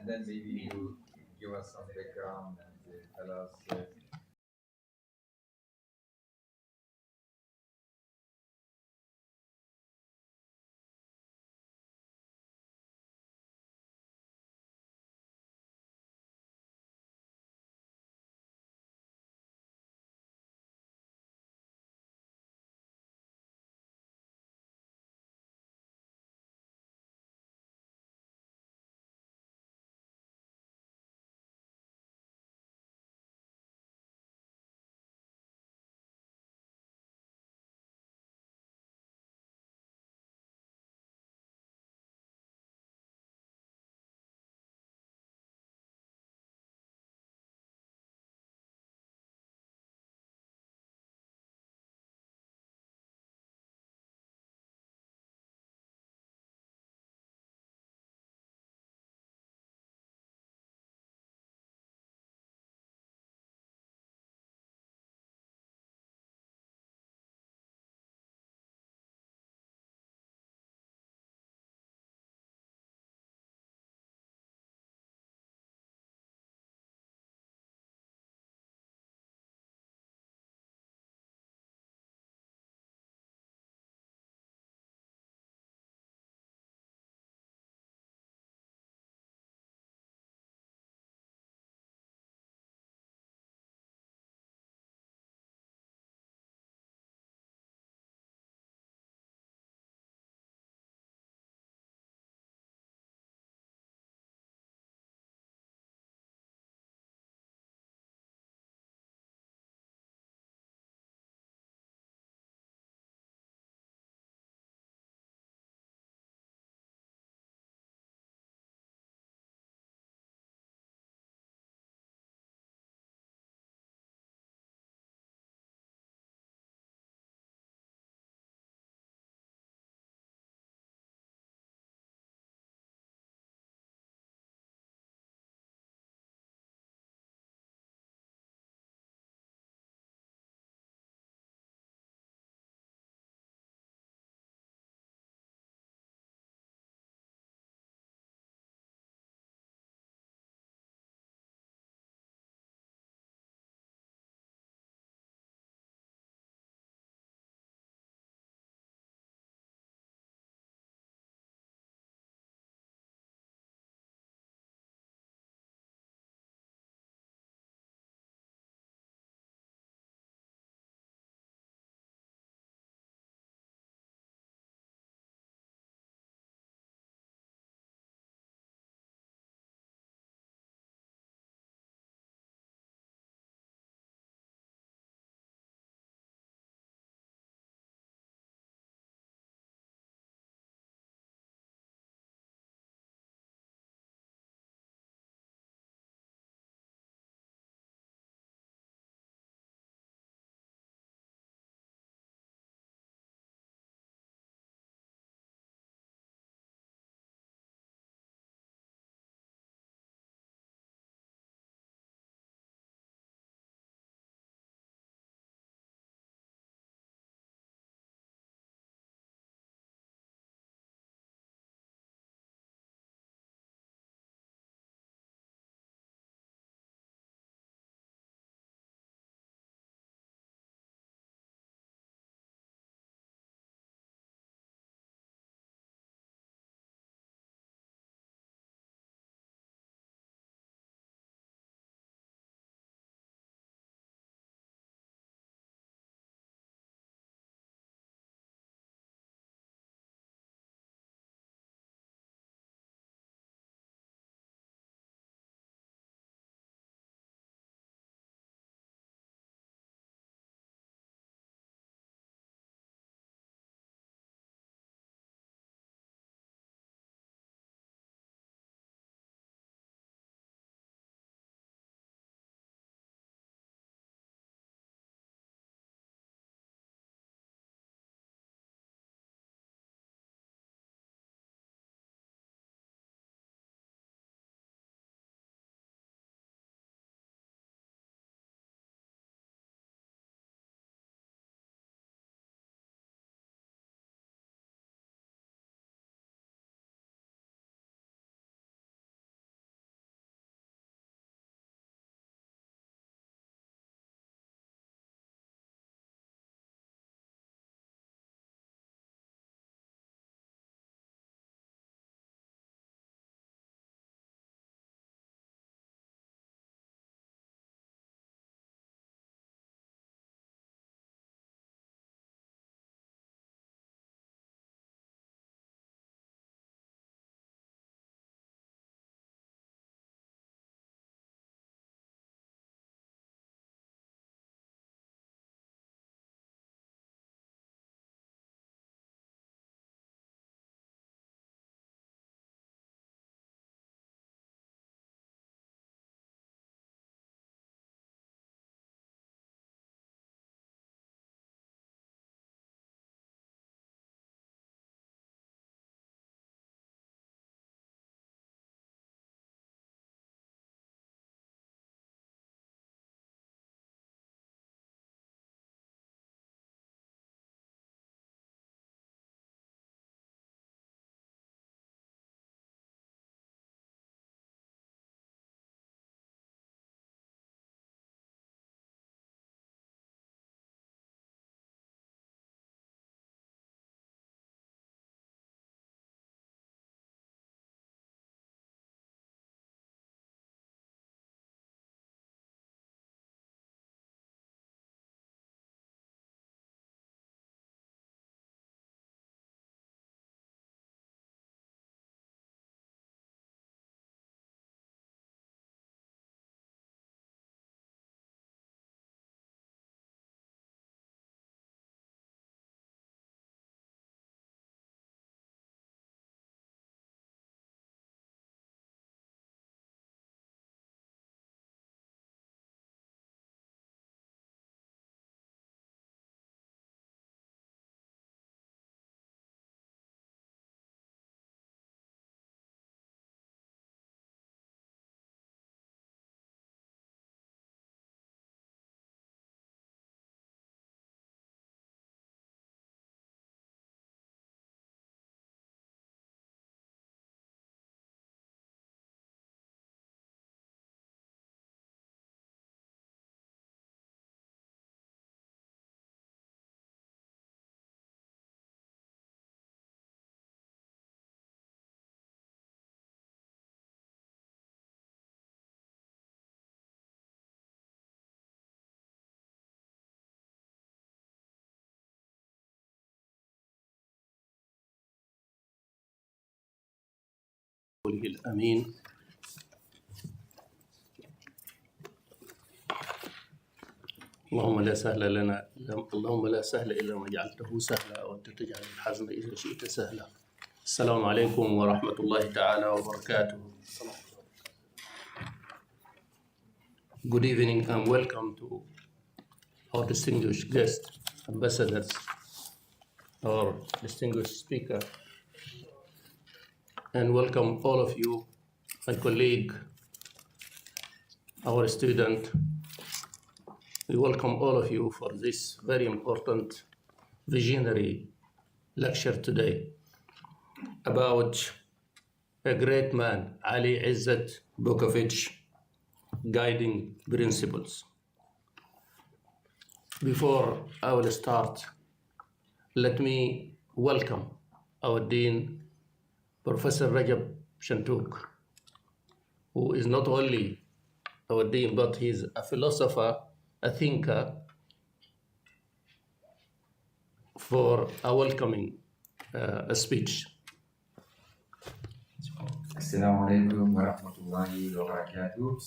and then maybe you give us some background and tell us الأمين. اللهم لا سهل إلا ما جعلته سهلا وأنت تجعل الحزن إذا شئت سهلا. السلام عليكم ورحمة الله تعالى وبركاته. Good evening and welcome to our distinguished guests, ambassadors, our distinguished speaker, and welcome all of you, my colleague, our student. We welcome all of you for this very important visionary lecture today about a great man, Alija Izetbegović, guiding principles. Before I will start, let me welcome our Dean, Professor Rajab Shantuk, who is not only our Dean, but he's a philosopher, a thinker, for a welcoming speech. Assalamu alaikum wa rahmatullahi wa barakatuh.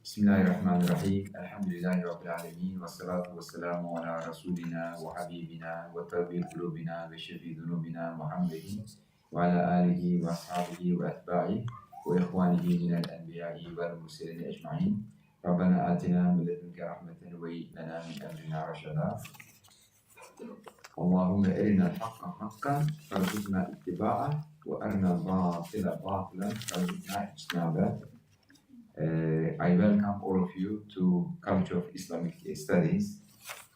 Bismillahirrahmanirrahim. Alhamdulillahi rabbil alameen. Wa salatu wa salamu ala rasulina wa habibina wa tabib qulubina wa shafi dhunubina Muhammadin wa ala alihi wa ashabihi wa atba'i wa ikhwanihi min al-anbiya'i wal mursalin ajma'in. ربنا آتنا من لدنك رحمة وهيئ لنا من أمرنا رشدا. اللهم أرنا الحق حقا فارزقنا اتباعه وأرنا الباطل باطلا فارزقنا اجتنابه. I welcome all of you to Culture of Islamic Studies.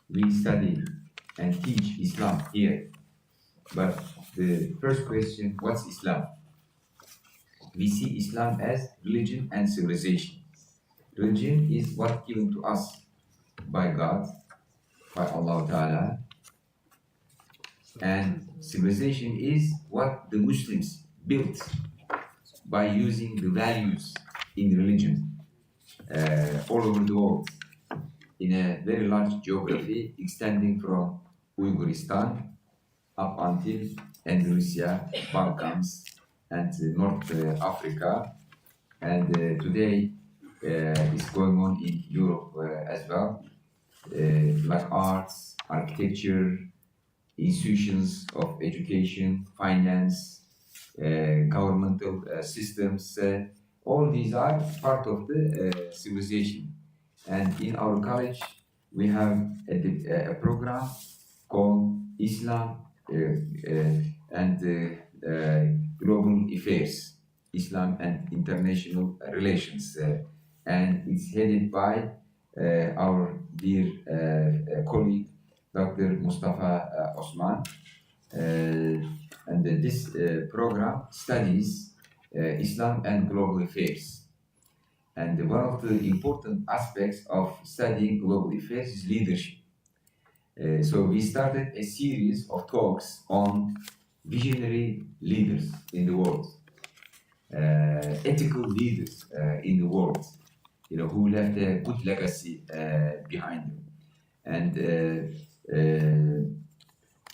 We study and teach Islam here. But the first question, what's Islam? We see Islam as religion and civilization. Religion is what given to us by God, by Allah Ta'ala. And civilization is what the Muslims built by using the values in religion all over the world, in a very large geography extending from Uyghur up until Andalusia, Balkans, and North Africa. And today is going on in Europe as well, like arts, architecture, institutions of education, finance, governmental systems. All these are part of the civilization. And in our college, we have a program called Islam and Global Affairs, Islam and International Relations. And it's headed by our dear colleague, Dr. Mustafa Osman. And this program studies Islam and global affairs. And one of the important aspects of studying global affairs is leadership. So we started a series of talks on visionary leaders in the world, ethical leaders in the world, who left a good legacy behind them. And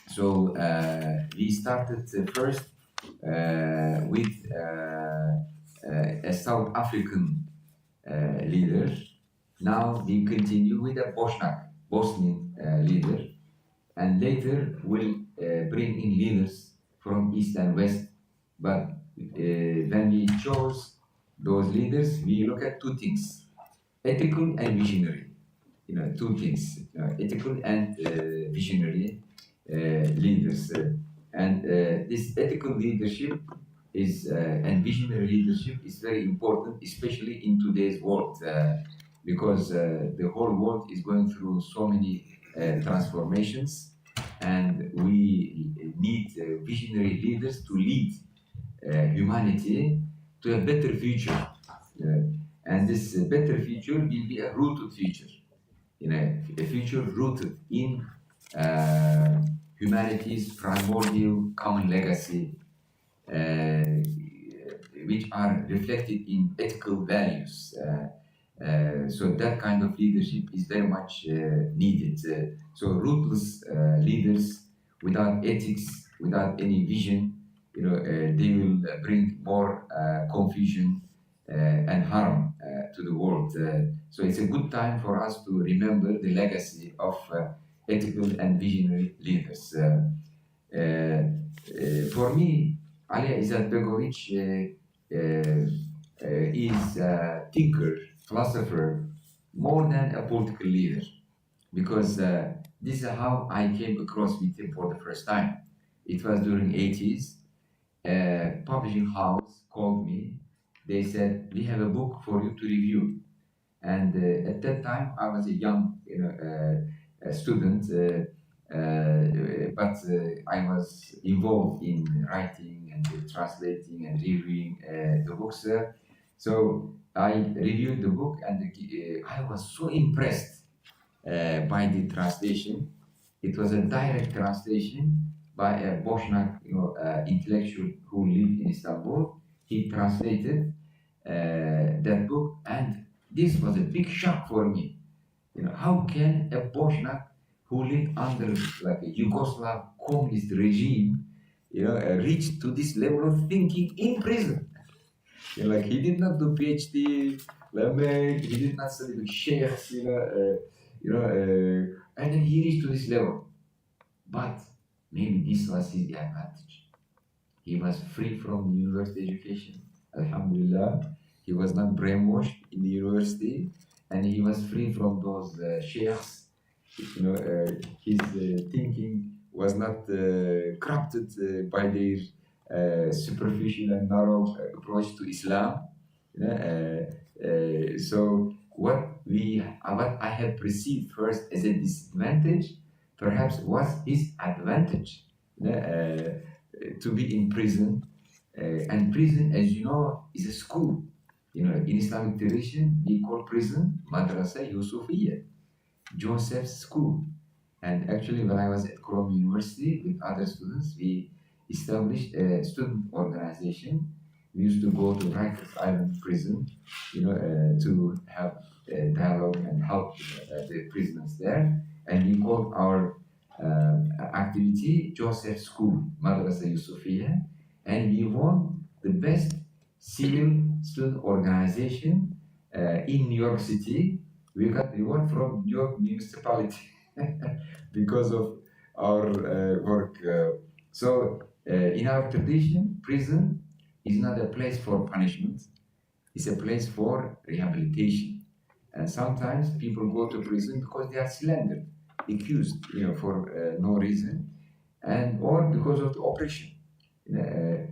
so we started first with a South African leader. Now we continue with a Bosnian leader, and later we'll bring in leaders from East and West. But when we chose those leaders, we look at two things: ethical and visionary. Two things: ethical and visionary leaders. And this ethical leadership is and visionary leadership is very important, especially in today's world, because the whole world is going through so many transformations, and we need visionary leaders to lead humanity to a better future. And this better future will be a rooted future, a future rooted in humanity's primordial common legacy, which are reflected in ethical values. So that kind of leadership is very much needed. So ruthless leaders without ethics, without any vision, they will bring more confusion and harm to the world. So it's a good time for us to remember the legacy of ethical and visionary leaders. For me, Alija Izetbegović is a thinker, philosopher, more than a political leader, because this is how I came across with him for the first time. It was during 80s. A publishing house called me. They said, we have a book for you to review. And at that time, I was a young student, but I was involved in writing and translating and reviewing the books. So I reviewed the book, and I was so impressed by the translation. It was a direct translation by a Bosniak intellectual who lived in Istanbul. He translated that book, and this was a big shock for me. How can a Bosniak who lived under like a Yugoslav communist regime, reach to this level of thinking in prison? Like he did not do PhD, Elamin, he did not study with sheikhs, and then he reached to this level. But maybe this was his advantage. He was free from university education, alhamdulillah. He was not brainwashed in the university, and he was free from those sheikhs. His thinking was not corrupted by their superficial and narrow approach to Islam. So what I had perceived first as a disadvantage, perhaps was his advantage, to be in prison. And prison, as you know, is a school. In Islamic tradition, we call prison Madrasa Yusufiyya, Joseph's school. And actually, when I was at Columbia University with other students, we established a student organization. We used to go to Rikers Island prison, to have dialogue and help the prisoners there. And we called our activity Joseph School, Madrasa Yusufiyya, and we won the best civil student organization in New York City. We got the reward from New York municipality because of our work. So in our tradition, prison is not a place for punishment. It's a place for rehabilitation. And sometimes people go to prison because they are slandered, accused, for no reason, and or because of the oppression.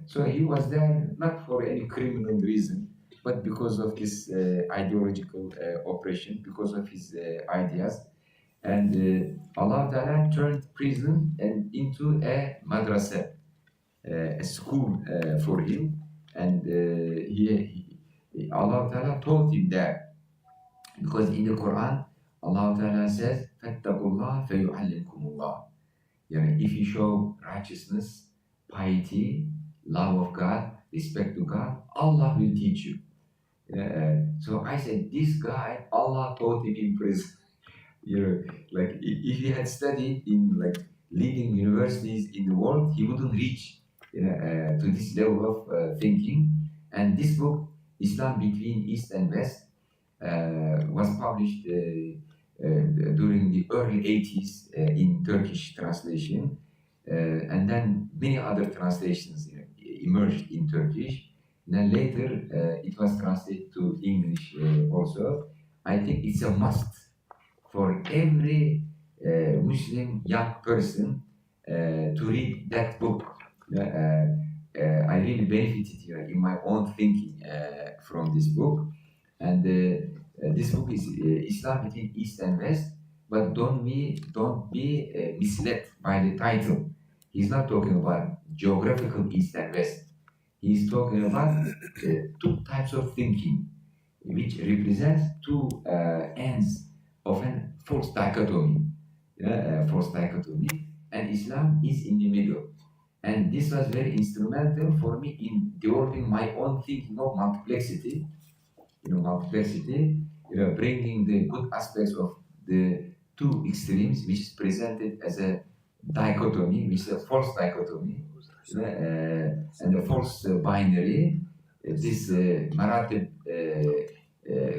So he was there not for any criminal reason, but because of his ideological oppression, because of his ideas. And Allah Ta'ala turned prison into a madrasa, a school for him. And Allah Ta'ala taught him that. Because in the Quran, Allah Ta'ala says, فَاتَّقُوا اللَّهَ فَيُعَلِّمْكُمُ اللَّهُ. If you show righteousness, piety, love of God, respect to God, Allah will teach you. So I said, this guy, Allah taught him in prison. Like if he had studied in like leading universities in the world, he wouldn't reach to this level of thinking. And this book, Islam Between East and West, was published during the early 80s in Turkish translation, and then many other translations emerged in Turkish. Then later it was translated to English also. I think it's a must for every Muslim young person to read that book. I really benefited in my own thinking from this book. And this book is Islam Between East and West, but don't be misled by the title. He's not talking about geographical East and West. He's talking about two types of thinking, which represents two ends of a false dichotomy. And Islam is in the middle. And this was very instrumental for me in developing my own thinking of multiplexity. Bringing the good aspects of the two extremes, which is presented as a dichotomy, which is a false dichotomy, and the false binary, this Marathi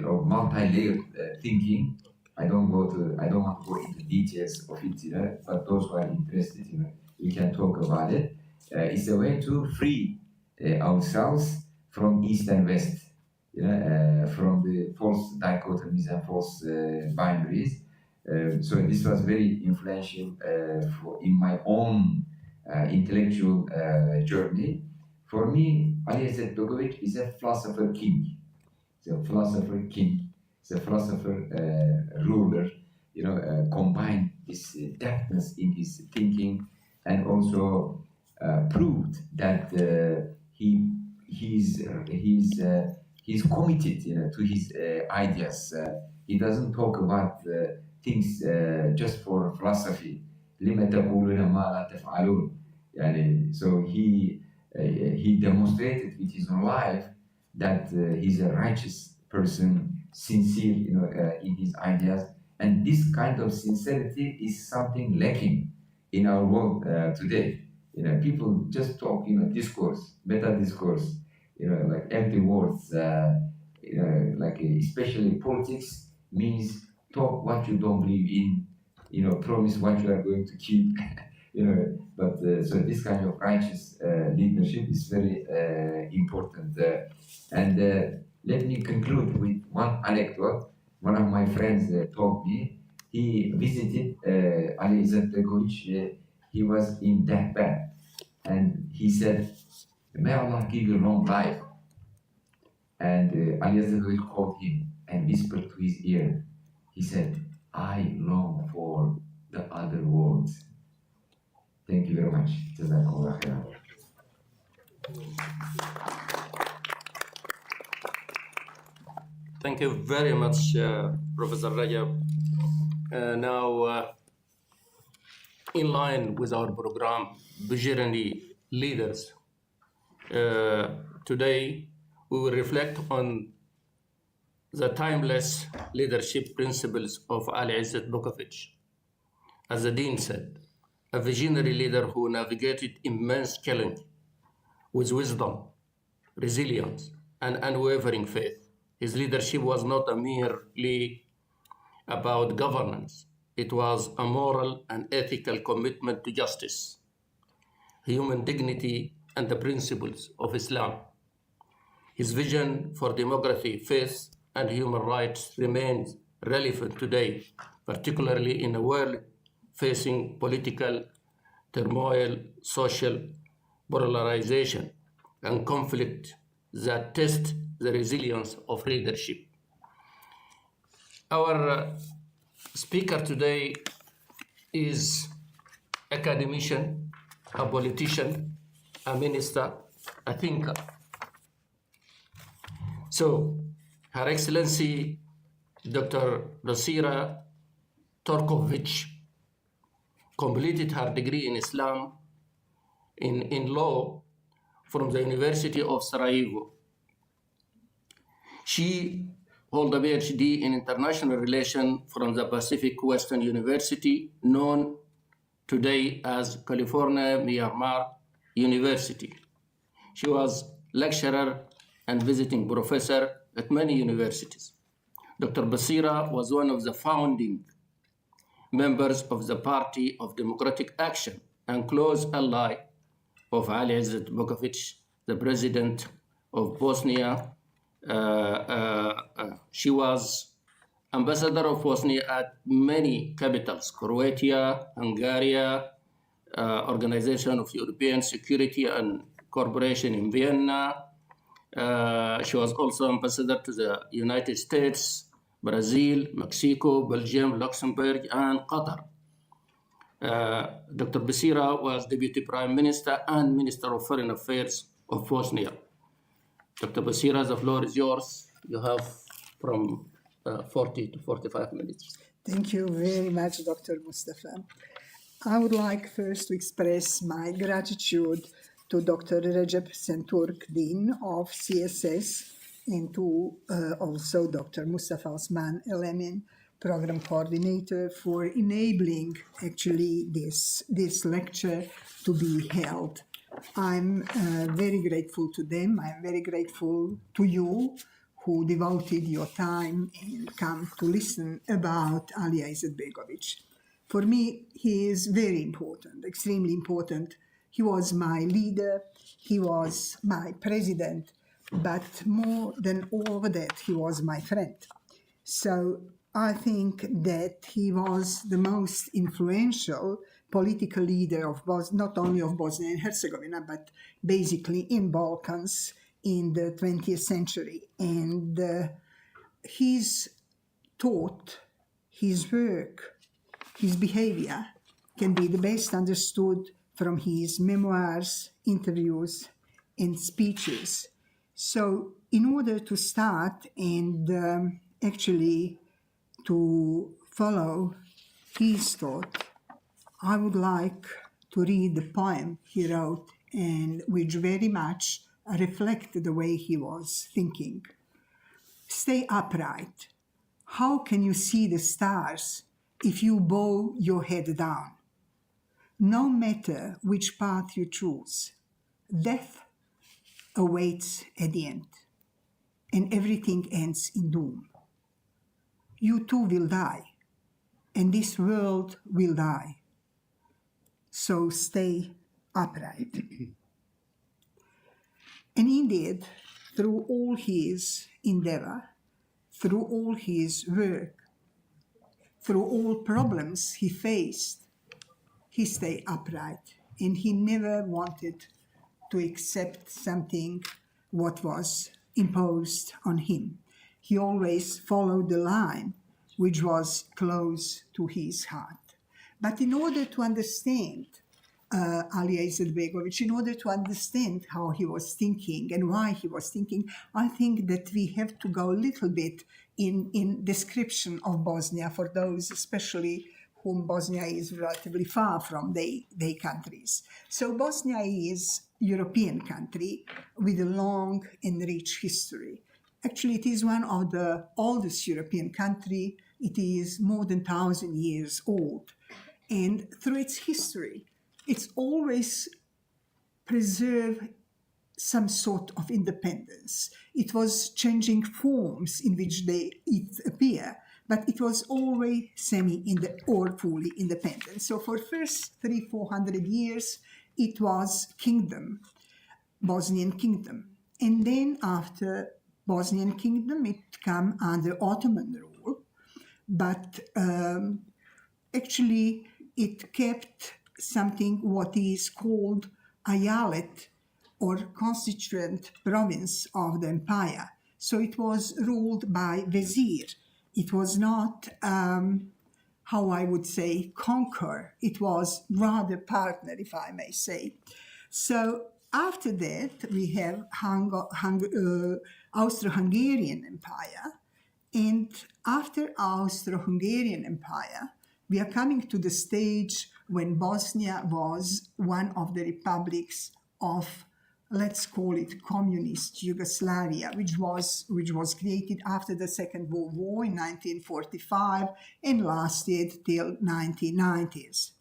or multi-layered thinking. I don't want to go into details of it, but those who are interested, we can talk about it. It's a way to free ourselves from East and West, from the false dichotomies and false binaries. So this was very influential in my own intellectual journey. For me, Alija Izetbegović is a philosopher king. He's a philosopher king. He's a philosopher ruler. Combined this depthness in his thinking, and also proved that he's committed, to his ideas. He doesn't talk about things just for philosophy. So he demonstrated with his own life that he's a righteous person, sincere, in his ideas, and this kind of sincerity is something lacking in our world today. People just talk, discourse, meta discourse, like empty words. Like especially politics means talk what you don't believe in, promise what you are going to keep. But so this kind of righteous leadership is very important. And let me conclude with one anecdote. One of my friends told me he visited Alija Izetbegović. He was in deathbed, and he said, "May Allah give you long life." And Alija Izetbegović called him and whispered to his ear. He said, "I long for the other worlds." Thank you very much. Jazakallah khairan. Thank you very much, Professor Rajab. Now, in line with our program, Visionary Leaders, today we will reflect on the timeless leadership principles of Alija Izetbegović. As the Dean said, a visionary leader who navigated immense challenge with wisdom, resilience, and unwavering faith. His leadership was not merely about governance. It was a moral and ethical commitment to justice, human dignity, and the principles of Islam. His vision for democracy, faith, and human rights remains relevant today, particularly in a world facing political turmoil, social polarization, and conflict that test the resilience of leadership. Our speaker today is academician, a politician, a minister, a thinker. So, Her Excellency Dr. Bisera Turković completed her degree in Islam in law from the University of Sarajevo. She holds a PhD in international relations from the Pacific Western University, known today as California Myanmar University. She was lecturer and visiting professor at many universities. Dr. Bisera was one of the founding members of the Party of Democratic Action and close ally of Alija Izetbegović, the president of Bosnia. She was ambassador of Bosnia at many capitals, Croatia, Hungary, Organization of European Security and Cooperation in Vienna. She was also ambassador to the United States, Brazil, Mexico, Belgium, Luxembourg, and Qatar. Dr. Bisera was Deputy Prime Minister and Minister of Foreign Affairs of Bosnia. Dr. Bisera, the floor is yours. You have from 40 to 45 minutes. Thank you very much, Dr. Mustafa. I would like first to express my gratitude to Dr. Recep Şentürk, Dean of CSS, and to also Dr. Mustafa Osman, Elamin, Program Coordinator, for enabling actually this lecture to be held I'm very grateful to them. I'm very grateful to you who devoted your time and come to listen about Alija Izetbegović. For me, he is very important, extremely important. He was my leader, he was my president, but more than all of that, he was my friend. So I think that he was the most influential political leader of not only of Bosnia and Herzegovina, but basically in Balkans in the 20th century. And his thought, his work, his behavior can be the best understood from his memoirs, interviews, and speeches. So in order to start and actually to follow his thought, I would like to read the poem he wrote and which very much reflect the way he was thinking. Stay upright. How can you see the stars if you bow your head down? No matter which path you choose, death awaits at the end, and everything ends in doom. You too will die, and this world will die. So stay upright. And indeed, through all his endeavor, through all his work, through all problems he faced, he stayed upright, and he never wanted to accept something what was imposed on him. He always followed the line which was close to his heart. But in order to understand Alija Izetbegović, in order to understand how he was thinking and why he was thinking, I think that we have to go a little bit in description of Bosnia for those especially whom Bosnia is relatively far from their countries. So Bosnia is a European country with a long and rich history. Actually, it is one of the oldest European countries. It is more than 1,000 years old. And through its history, it's always preserved some sort of independence. It was changing forms in which it appear, but it was always or fully independent. So for first 300-400 years, it was kingdom, Bosnian kingdom. And then after Bosnian kingdom, it came under Ottoman rule, but actually it kept something what is called eyalet or constituent province of the empire. So it was ruled by vizier. It was not, how I would say, conquer. It was rather partner, if I may say. So after that, we have Austro-Hungarian Empire. And after Austro-Hungarian Empire, we are coming to the stage when Bosnia was one of the republics of, let's call it, communist Yugoslavia, which was created after the Second World War in 1945 and lasted till 1990s.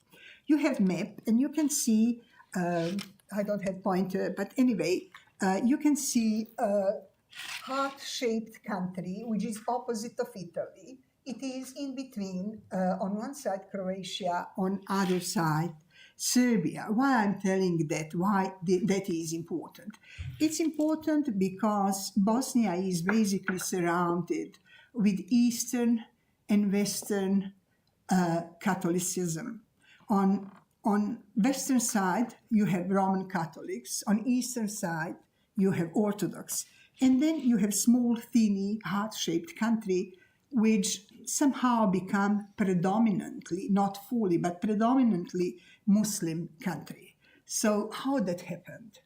You have map, and you can see, I don't have pointer, but anyway, you can see a heart-shaped country, which is opposite of Italy. It is in between, on one side Croatia, on other side Serbia. Why I'm telling that, why that is important? It's important because Bosnia is basically surrounded with Eastern and Western Catholicism. On Western side, you have Roman Catholics. On Eastern side, you have Orthodox. And then you have small, thin, heart-shaped country, which somehow become predominantly, not fully, but predominantly Muslim country. So how that happened?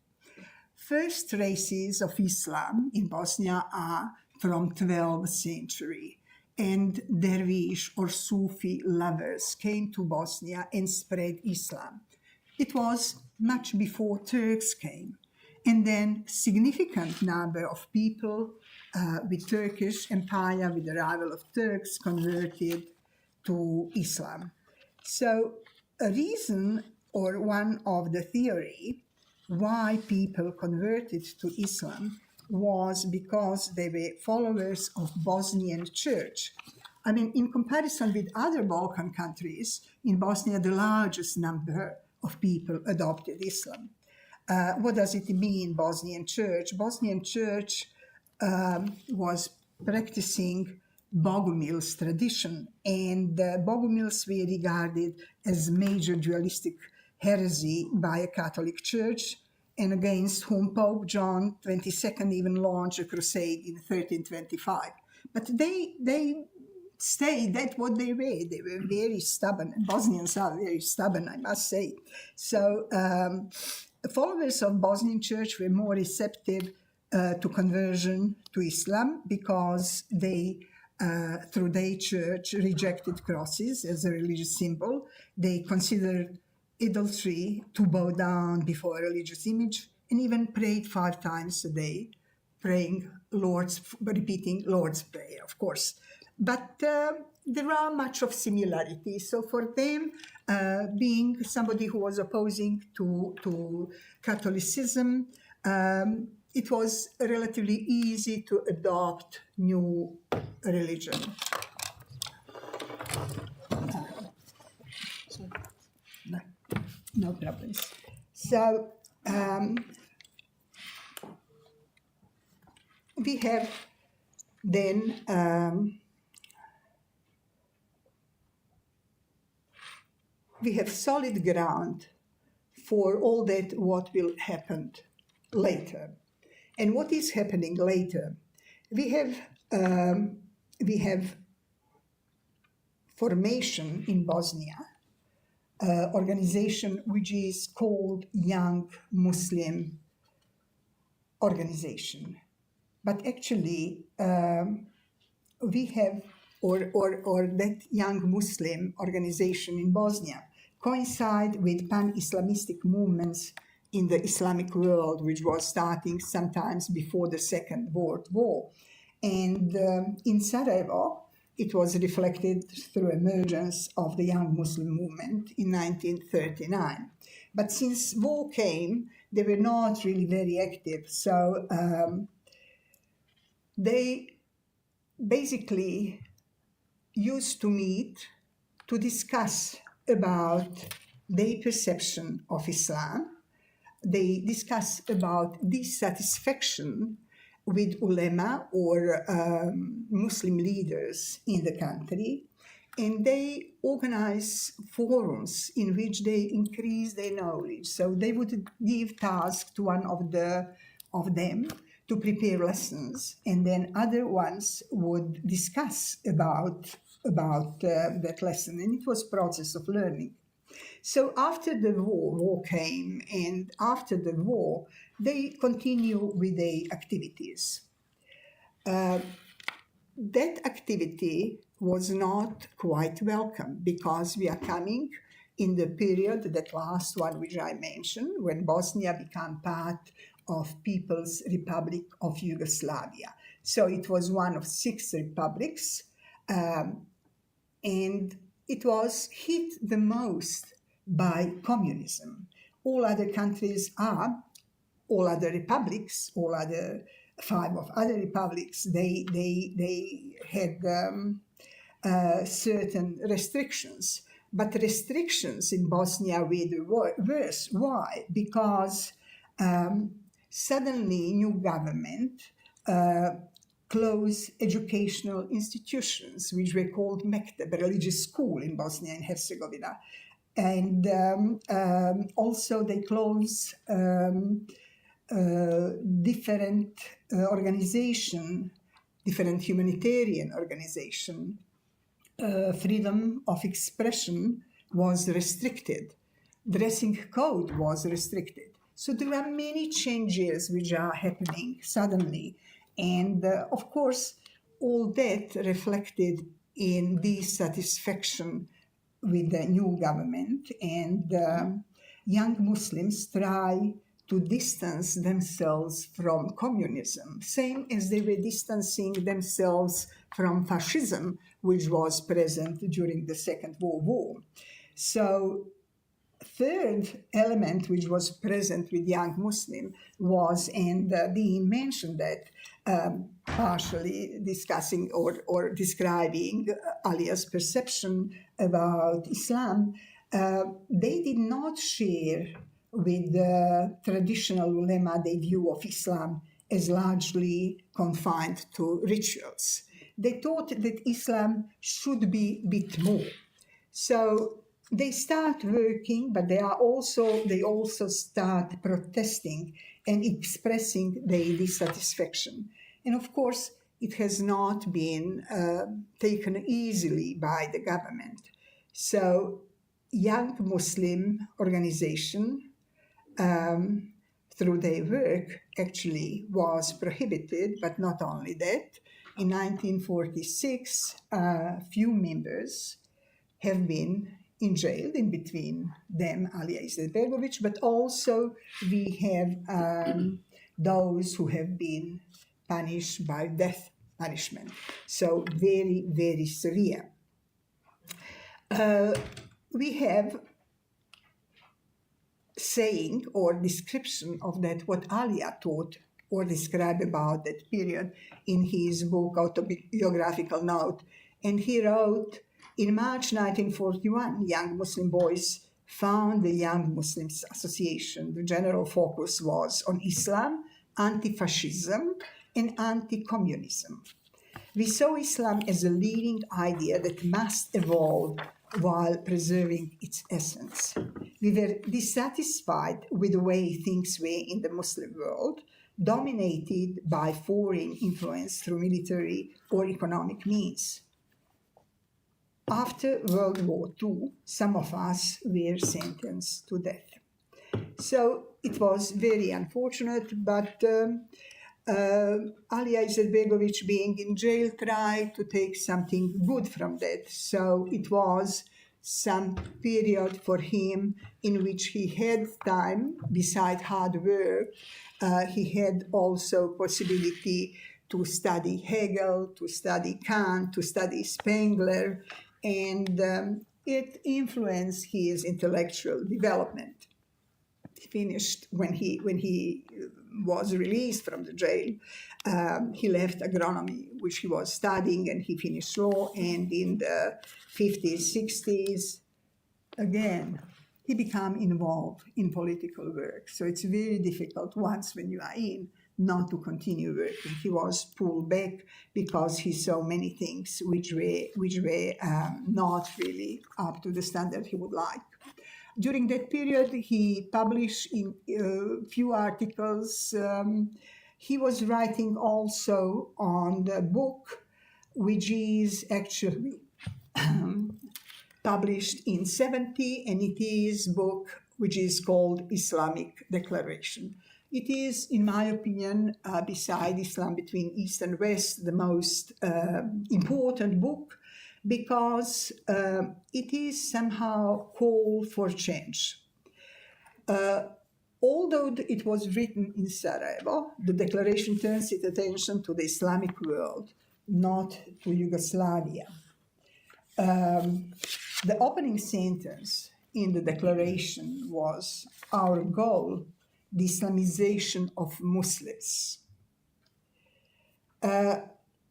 First traces of Islam in Bosnia are from 12th century, and Dervish or Sufi lovers came to Bosnia and spread Islam. It was much before Turks came. And then significant number of people with Turkish Empire, with the arrival of Turks, converted to Islam. So a reason, or one of the theory, why people converted to Islam was because they were followers of Bosnian church. I mean, in comparison with other Balkan countries, in Bosnia, the largest number of people adopted Islam. What does it mean, Bosnian church? Bosnian church was practicing Bogumil's tradition, and Bogumils were regarded as major dualistic heresy by a Catholic Church, and against whom Pope John XXII even launched a crusade in 1325. But they stayed at what they were. They were very stubborn. Bosnians are very stubborn, I must say. So followers of Bosnian Church were more receptive to conversion to Islam because they, through their church, rejected crosses as a religious symbol. They considered idolatry to bow down before a religious image, and even prayed 5 times a day, repeating Lord's Prayer, of course. But there are much of similarity. So for them, being somebody who was opposing to Catholicism, it was relatively easy to adopt new religion. No problems. So we have then we have solid ground for all that what will happen later. And what is happening later? We have formation in Bosnia, organization which is called Young Muslim Organization. But actually, we have, or that Young Muslim Organization in Bosnia coincide with pan-Islamistic movements in the Islamic world, which was starting sometimes before the Second World War. And in Sarajevo, it was reflected through emergence of the Young Muslim movement in 1939. But since war came, they were not really very active. So they basically used to meet to discuss about their perception of Islam. They discuss about dissatisfaction with ulema or Muslim leaders in the country, and they organize forums in which they increase their knowledge. So they would give tasks to one of them to prepare lessons, and then other ones would discuss about that lesson, and it was a process of learning. So after the war came, and after the war, they continue with their activities. That activity was not quite welcome because we are coming in the period, that last one which I mentioned, when Bosnia became part of People's Republic of Yugoslavia. So it was one of 6 republics, and it was hit the most by communism. All other countries are, all other republics, all other 5 of other republics, they had certain restrictions. But restrictions in Bosnia were the worse. Why? Because suddenly new government closed educational institutions, which were called mekteb, religious school in Bosnia and Herzegovina. And also they closed different organization, different humanitarian organization. Freedom of expression was restricted. Dressing code was restricted. So there are many changes which are happening suddenly. And of course, all that reflected in dissatisfaction with the new government, and young Muslims try to distance themselves from communism, same as they were distancing themselves from fascism, which was present during the Second World War. So third element which was present with young Muslim was, and Dean mentioned that, partially discussing or describing Alia's perception about Islam, they did not share with the traditional ulema the view of Islam as largely confined to rituals. They thought that Islam should be a bit more. So they start working, but they also start protesting and expressing their dissatisfaction. And of course, it has not been taken easily by the government. So young Muslim organization, through their work, actually was prohibited, but not only that. In 1946, few members have been in jail, in between them Alija Izetbegović, but also we have those who have been punished by death punishment. So very, very severe. We have saying or description of that, what Alija taught or described about that period in his book, Autobiographical Note. And he wrote, in March 1941, young Muslim boys found the Young Muslims Association. The general focus was on Islam, anti-fascism, and anti-communism. We saw Islam as a leading idea that must evolve while preserving its essence. We were dissatisfied with the way things were in the Muslim world, dominated by foreign influence through military or economic means. After World War II, some of us were sentenced to death. So it was very unfortunate, but Alija Izetbegović, being in jail, tried to take something good from that. So it was some period for him in which he had time, beside hard work, he had also possibility to study Hegel, to study Kant, to study Spengler, and it influenced his intellectual development. He finished when he was released from the jail. He left agronomy, which he was studying, and he finished law. And in the 50s, 60s, again, he became involved in political work. So it's very difficult once when you are in not to continue working. He was pulled back because he saw many things which were not really up to the standard he would like. During that period, he published in few articles. He was writing also on the book, which is actually published in 70, and it is a book which is called Islamic Declaration. It is, in my opinion, beside Islam Between East and West, the most important book, because it is somehow call for change. Although it was written in Sarajevo, the declaration turns its attention to the Islamic world, not to Yugoslavia. The opening sentence in the declaration was, "Our goal, the Islamization of Muslims."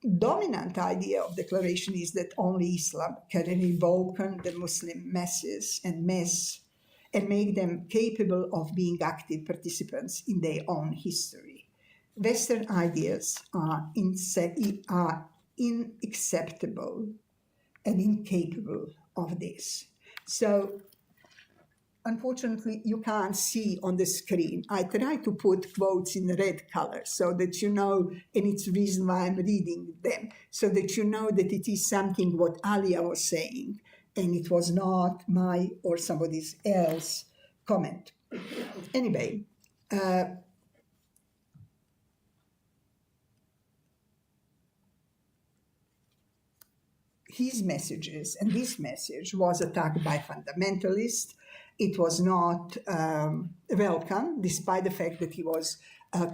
Dominant idea of declaration is that only Islam can reawaken the Muslim masses and make them capable of being active participants in their own history. Western ideas are unacceptable and incapable of this. So, unfortunately, you can't see on the screen. I try to put quotes in red color so that you know, and it's the reason why I'm reading them, so that you know that it is something what Alija was saying, and it was not my or somebody else's comment. Anyway, his messages, and this message was attacked by fundamentalists. It was not welcome, despite the fact that he was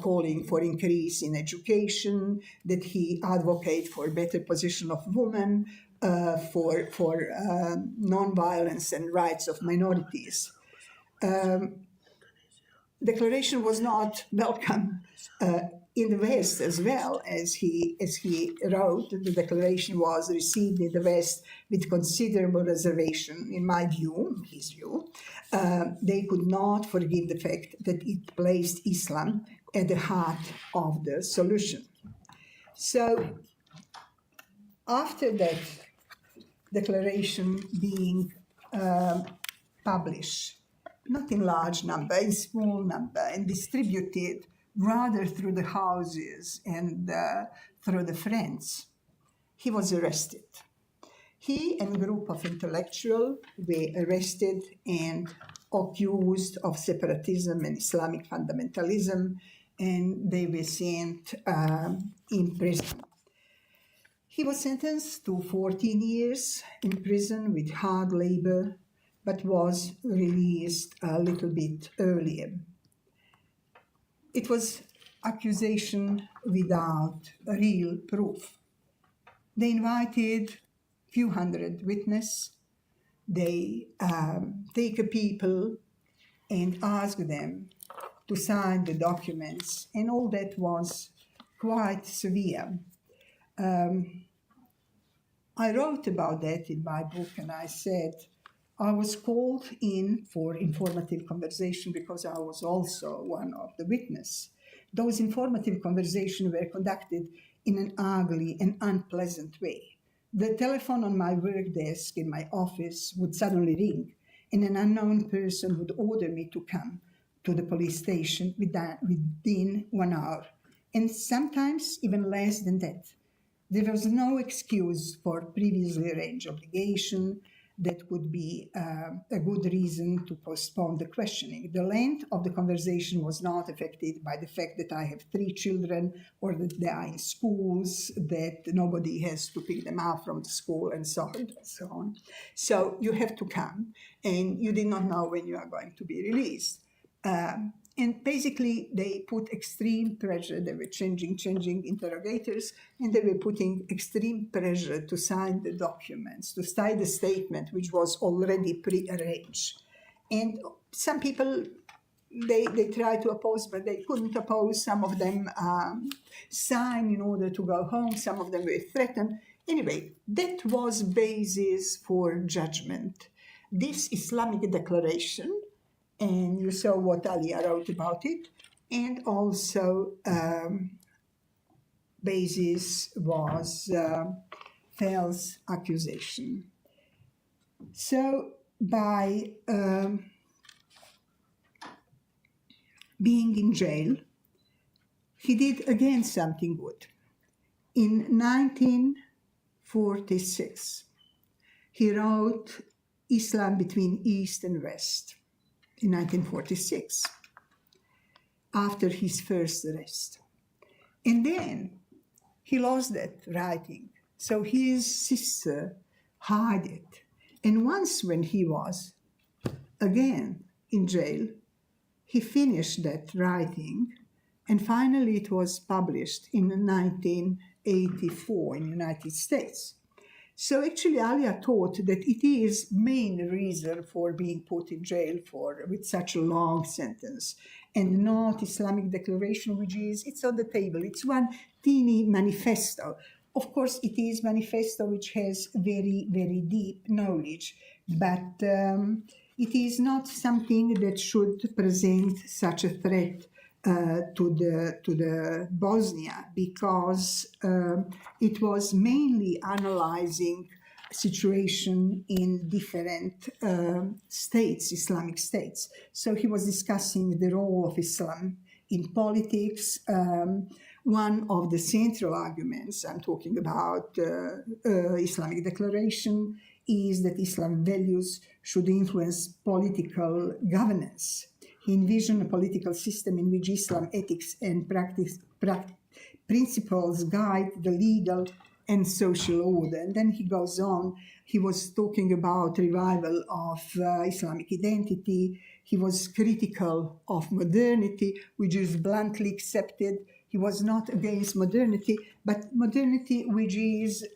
calling for increase in education, that he advocated for better position of women, for non-violence and rights of minorities. declaration was not welcome in the West as well. As he wrote, the declaration was received in the West with considerable reservation, in my view, his view. They could not forgive the fact that it placed Islam at the heart of the solution. So after that declaration being published, not in large number, in small number, and distributed rather through the houses and through the friends, he was arrested. He and a group of intellectuals were arrested and accused of separatism and Islamic fundamentalism, and they were sent in prison. He was sentenced to 14 years in prison with hard labor, but was released a little bit earlier. It was accusation without real proof. They invited few hundred witnesses. They take people and ask them to sign the documents, and all that was quite severe. I wrote about that in my book, and I said, I was called in for informative conversation because I was also one of the witnesses. Those informative conversations were conducted in an ugly and unpleasant way. The telephone on my work desk in my office would suddenly ring, and an unknown person would order me to come to the police station within 1 hour, and sometimes even less than that. There was no excuse for previously arranged obligation that would be a good reason to postpone the questioning. The length of the conversation was not affected by the fact that I have 3 children or that they are in schools, that nobody has to pick them up from the school, and so on and so on. So you have to come, and you did not know when you are going to be released. And basically, they put extreme pressure. They were changing interrogators, and they were putting extreme pressure to sign the documents, to sign the statement, which was already pre-arranged. And some people, they tried to oppose, but they couldn't oppose. Some of them signed in order to go home. Some of them were threatened. Anyway, that was basis for judgment. This Islamic declaration, and you saw what Alija wrote about it, and also basis was false accusation. So by being in jail, he did again something good. In 1946, he wrote Islam Between East and West. In 1946, after his first arrest. And then he lost that writing. So his sister hid it. And once when he was again in jail, he finished that writing, and finally it was published in 1984 in the United States. So actually, Alija thought that it is main reason for being put in jail with such a long sentence, and not Islamic declaration, which is, it's on the table. It's one teeny manifesto. Of course, it is manifesto which has very, very deep knowledge, but it is not something that should present such a threat to the Bosnia, because it was mainly analyzing situation in different states, Islamic states. So he was discussing the role of Islam in politics. One of the central arguments I'm talking about Islamic declaration is that Islam values should influence political governance. He envisioned a political system in which Islam ethics and principles guide the legal and social order. And then he goes on, he was talking about revival of Islamic identity. He was critical of modernity, which is bluntly accepted. He was not against modernity, but modernity which is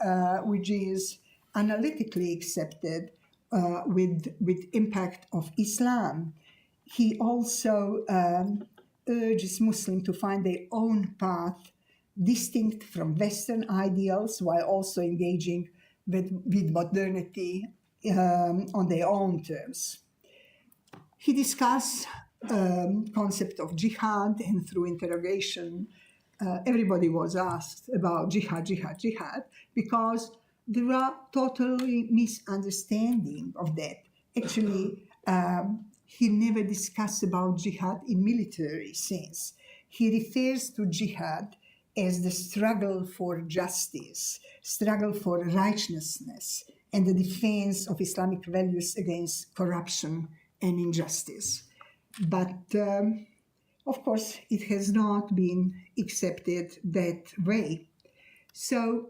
analytically accepted with impact of Islam. he also urges Muslims to find their own path distinct from Western ideals while also engaging with modernity on their own terms. He discussed concept of jihad, and through interrogation, everybody was asked about jihad, because there are totally misunderstanding of that. Actually, he never discussed about jihad in military sense. He refers to jihad as the struggle for justice, struggle for righteousness, and the defense of Islamic values against corruption and injustice. But of course, it has not been accepted that way. So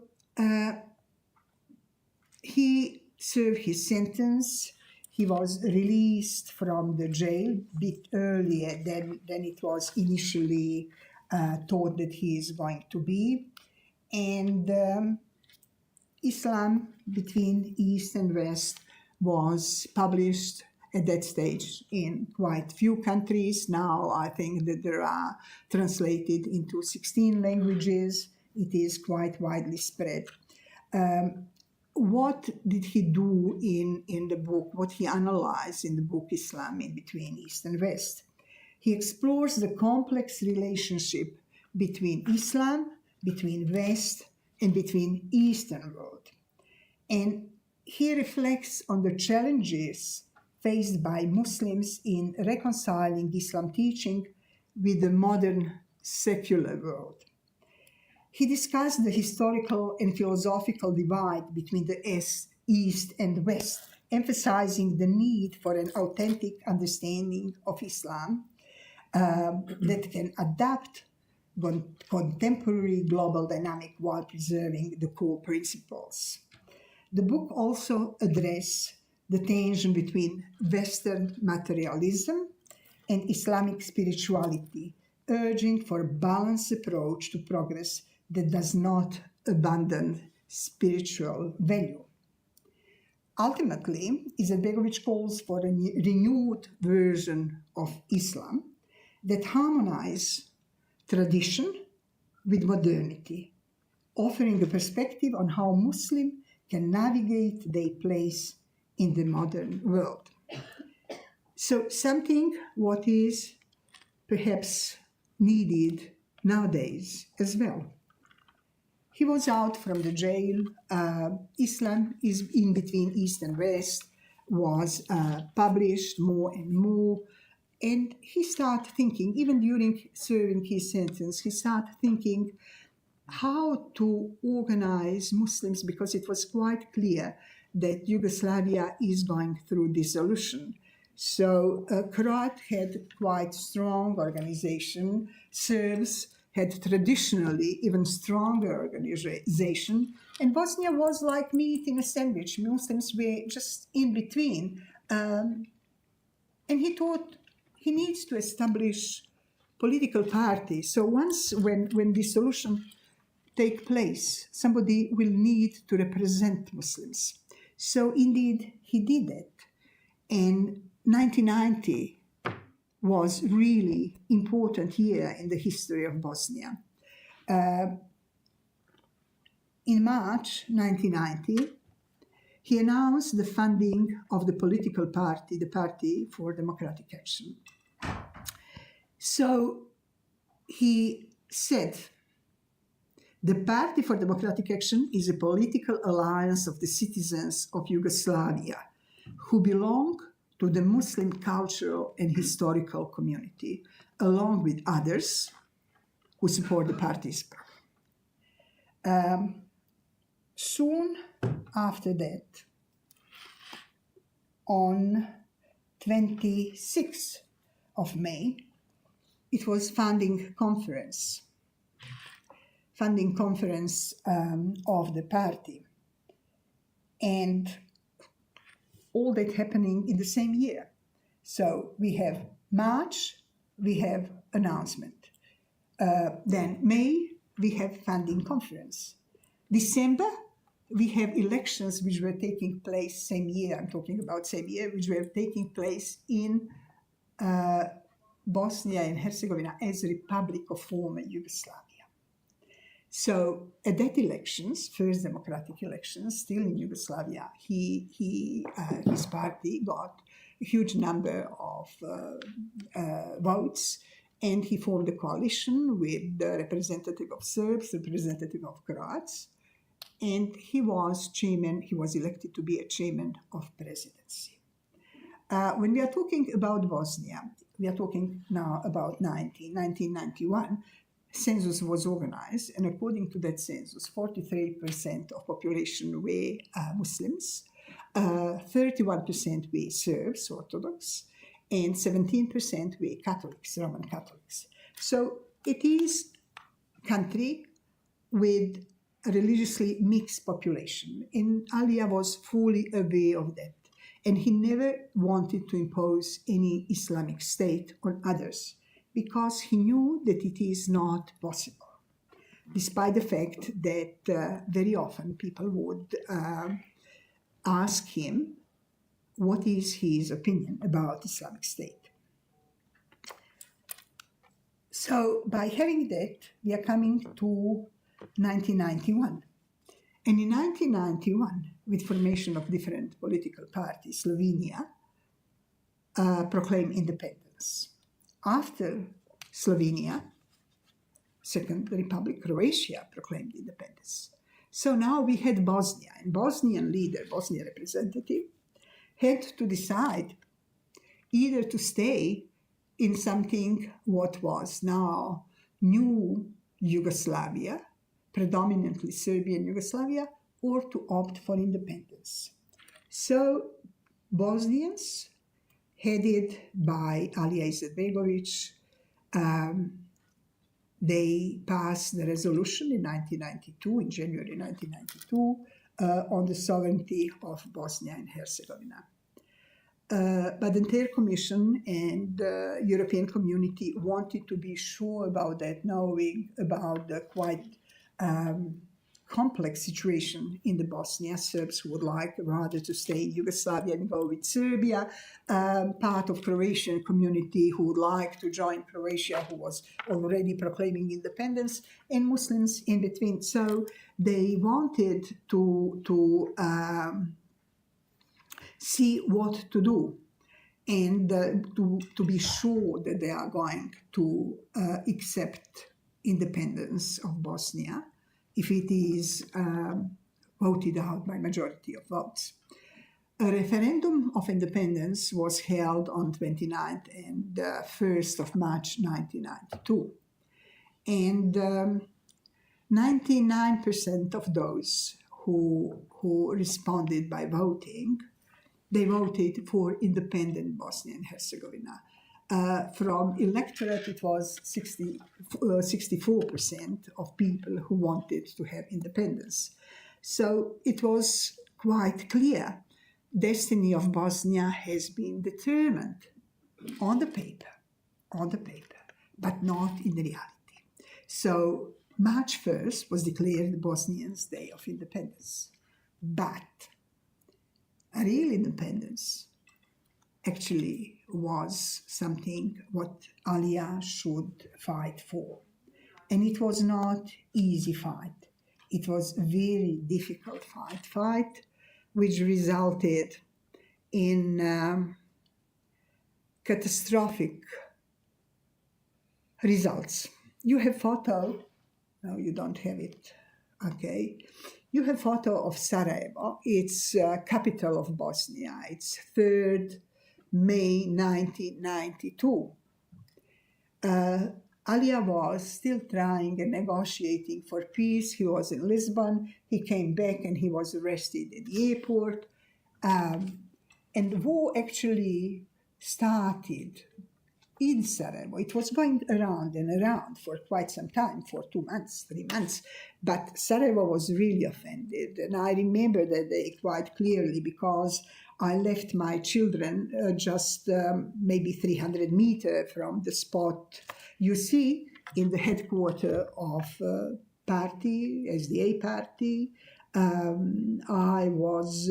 he served his sentence. He was released from the jail a bit earlier than it was initially thought that he is going to be. And Islam between East and West was published at that stage in quite few countries. Now I think that there are translated into 16 languages. It is quite widely spread. What did he do in the book? What he analyzed in the book Islam in between East and West? He explores the complex relationship between Islam, between West, and between Eastern world. And he reflects on the challenges faced by Muslims in reconciling Islam teaching with the modern secular world. He discussed the historical and philosophical divide between the East and West, emphasizing the need for an authentic understanding of Islam that can adapt contemporary global dynamic while preserving the core principles. The book also addresses the tension between Western materialism and Islamic spirituality, urging for a balanced approach to progress that does not abandon spiritual value. Ultimately, Izetbegović calls for a renewed version of Islam that harmonizes tradition with modernity, offering a perspective on how Muslims can navigate their place in the modern world. So something what is perhaps needed nowadays as well. He was out from the jail. Islam is in between East and West, was published more and more. And he started thinking, even during serving his sentence, he started thinking how to organize Muslims, because it was quite clear that Yugoslavia is going through dissolution. So Croat had quite strong organization. Serbs had traditionally even stronger organization. And Bosnia was like meat in a sandwich. Muslims were just in between. And he thought he needs to establish political parties. So once when dissolution take place, somebody will need to represent Muslims. So indeed, he did that. And 1990 was really important year in the history of Bosnia. In March 1990, he announced the funding of the political party, the Party for Democratic Action. So he said, the Party for Democratic Action is a political alliance of the citizens of Yugoslavia who belong to the Muslim cultural and historical community, along with others who support the party's program. Soon after that, on 26th of May, it was funding conference of the party. And all that happening in the same year. So we have March, we have announcement. Then May, we have funding conference. December, we have elections which were taking place same year. I'm talking about same year, which were taking place in Bosnia and Herzegovina as a republic of former Yugoslavia. So at that elections, first democratic elections, still in Yugoslavia, his party got a huge number of votes, and he formed a coalition with the representative of Serbs, representative of Croats, and he was elected to be a chairman of presidency. When we are talking about Bosnia, we are talking now about 1991, census was organized, and according to that census, 43% of population were Muslims, 31% were Serbs, Orthodox, and 17% were Catholics, Roman Catholics. So it is a country with a religiously mixed population, and Alija was fully aware of that. And he never wanted to impose any Islamic state on others because he knew that it is not possible, despite the fact that very often people would ask him what is his opinion about Islamic State. So by having that, we are coming to 1991. And in 1991, with formation of different political parties, Slovenia proclaimed independence. After Slovenia, Second Republic, Croatia proclaimed independence. So now we had Bosnia, and Bosnian leader, Bosnian representative, had to decide either to stay in something what was now new Yugoslavia, predominantly Serbian Yugoslavia, or to opt for independence. So Bosnians, headed by Alija Izetbegović, they passed the resolution in 1992, in January 1992, on the sovereignty of Bosnia and Herzegovina. But the entire Commission and the European community wanted to be sure about that, knowing about the quite complex situation in the Bosnia. Serbs who would like rather to stay in Yugoslavia and go with Serbia, part of Croatian community who would like to join Croatia, who was already proclaiming independence, and Muslims in between. So they wanted to see what to do and to be sure that they are going to accept independence of Bosnia if it is voted out by majority of votes. A referendum of independence was held on 29th and 1st of March 1992. And 99% of those who responded by voting, they voted for independent Bosnia and Herzegovina. From electorate, it was 64% of people who wanted to have independence. So it was quite clear. Destiny of Bosnia has been determined on the paper, but not in reality. So March 1st was declared the Bosnians' Day of Independence. But a real independence actually was something what Alija should fight for. And it was not easy fight. It was a very difficult fight, which resulted in catastrophic results. You have photo, no, you don't have it, okay. You have photo of Sarajevo. It's capital of Bosnia. It's 3rd May 1992. Alija was still trying and negotiating for peace. He was in Lisbon. He came back and he was arrested at the airport. And the war actually started in Sarajevo. It was going around and around for quite some time, for 2 months, 3 months. But Sarajevo was really offended. And I remember that day quite clearly because I left my children just maybe 300 meters from the spot you see in the headquarters of party, SDA party, I was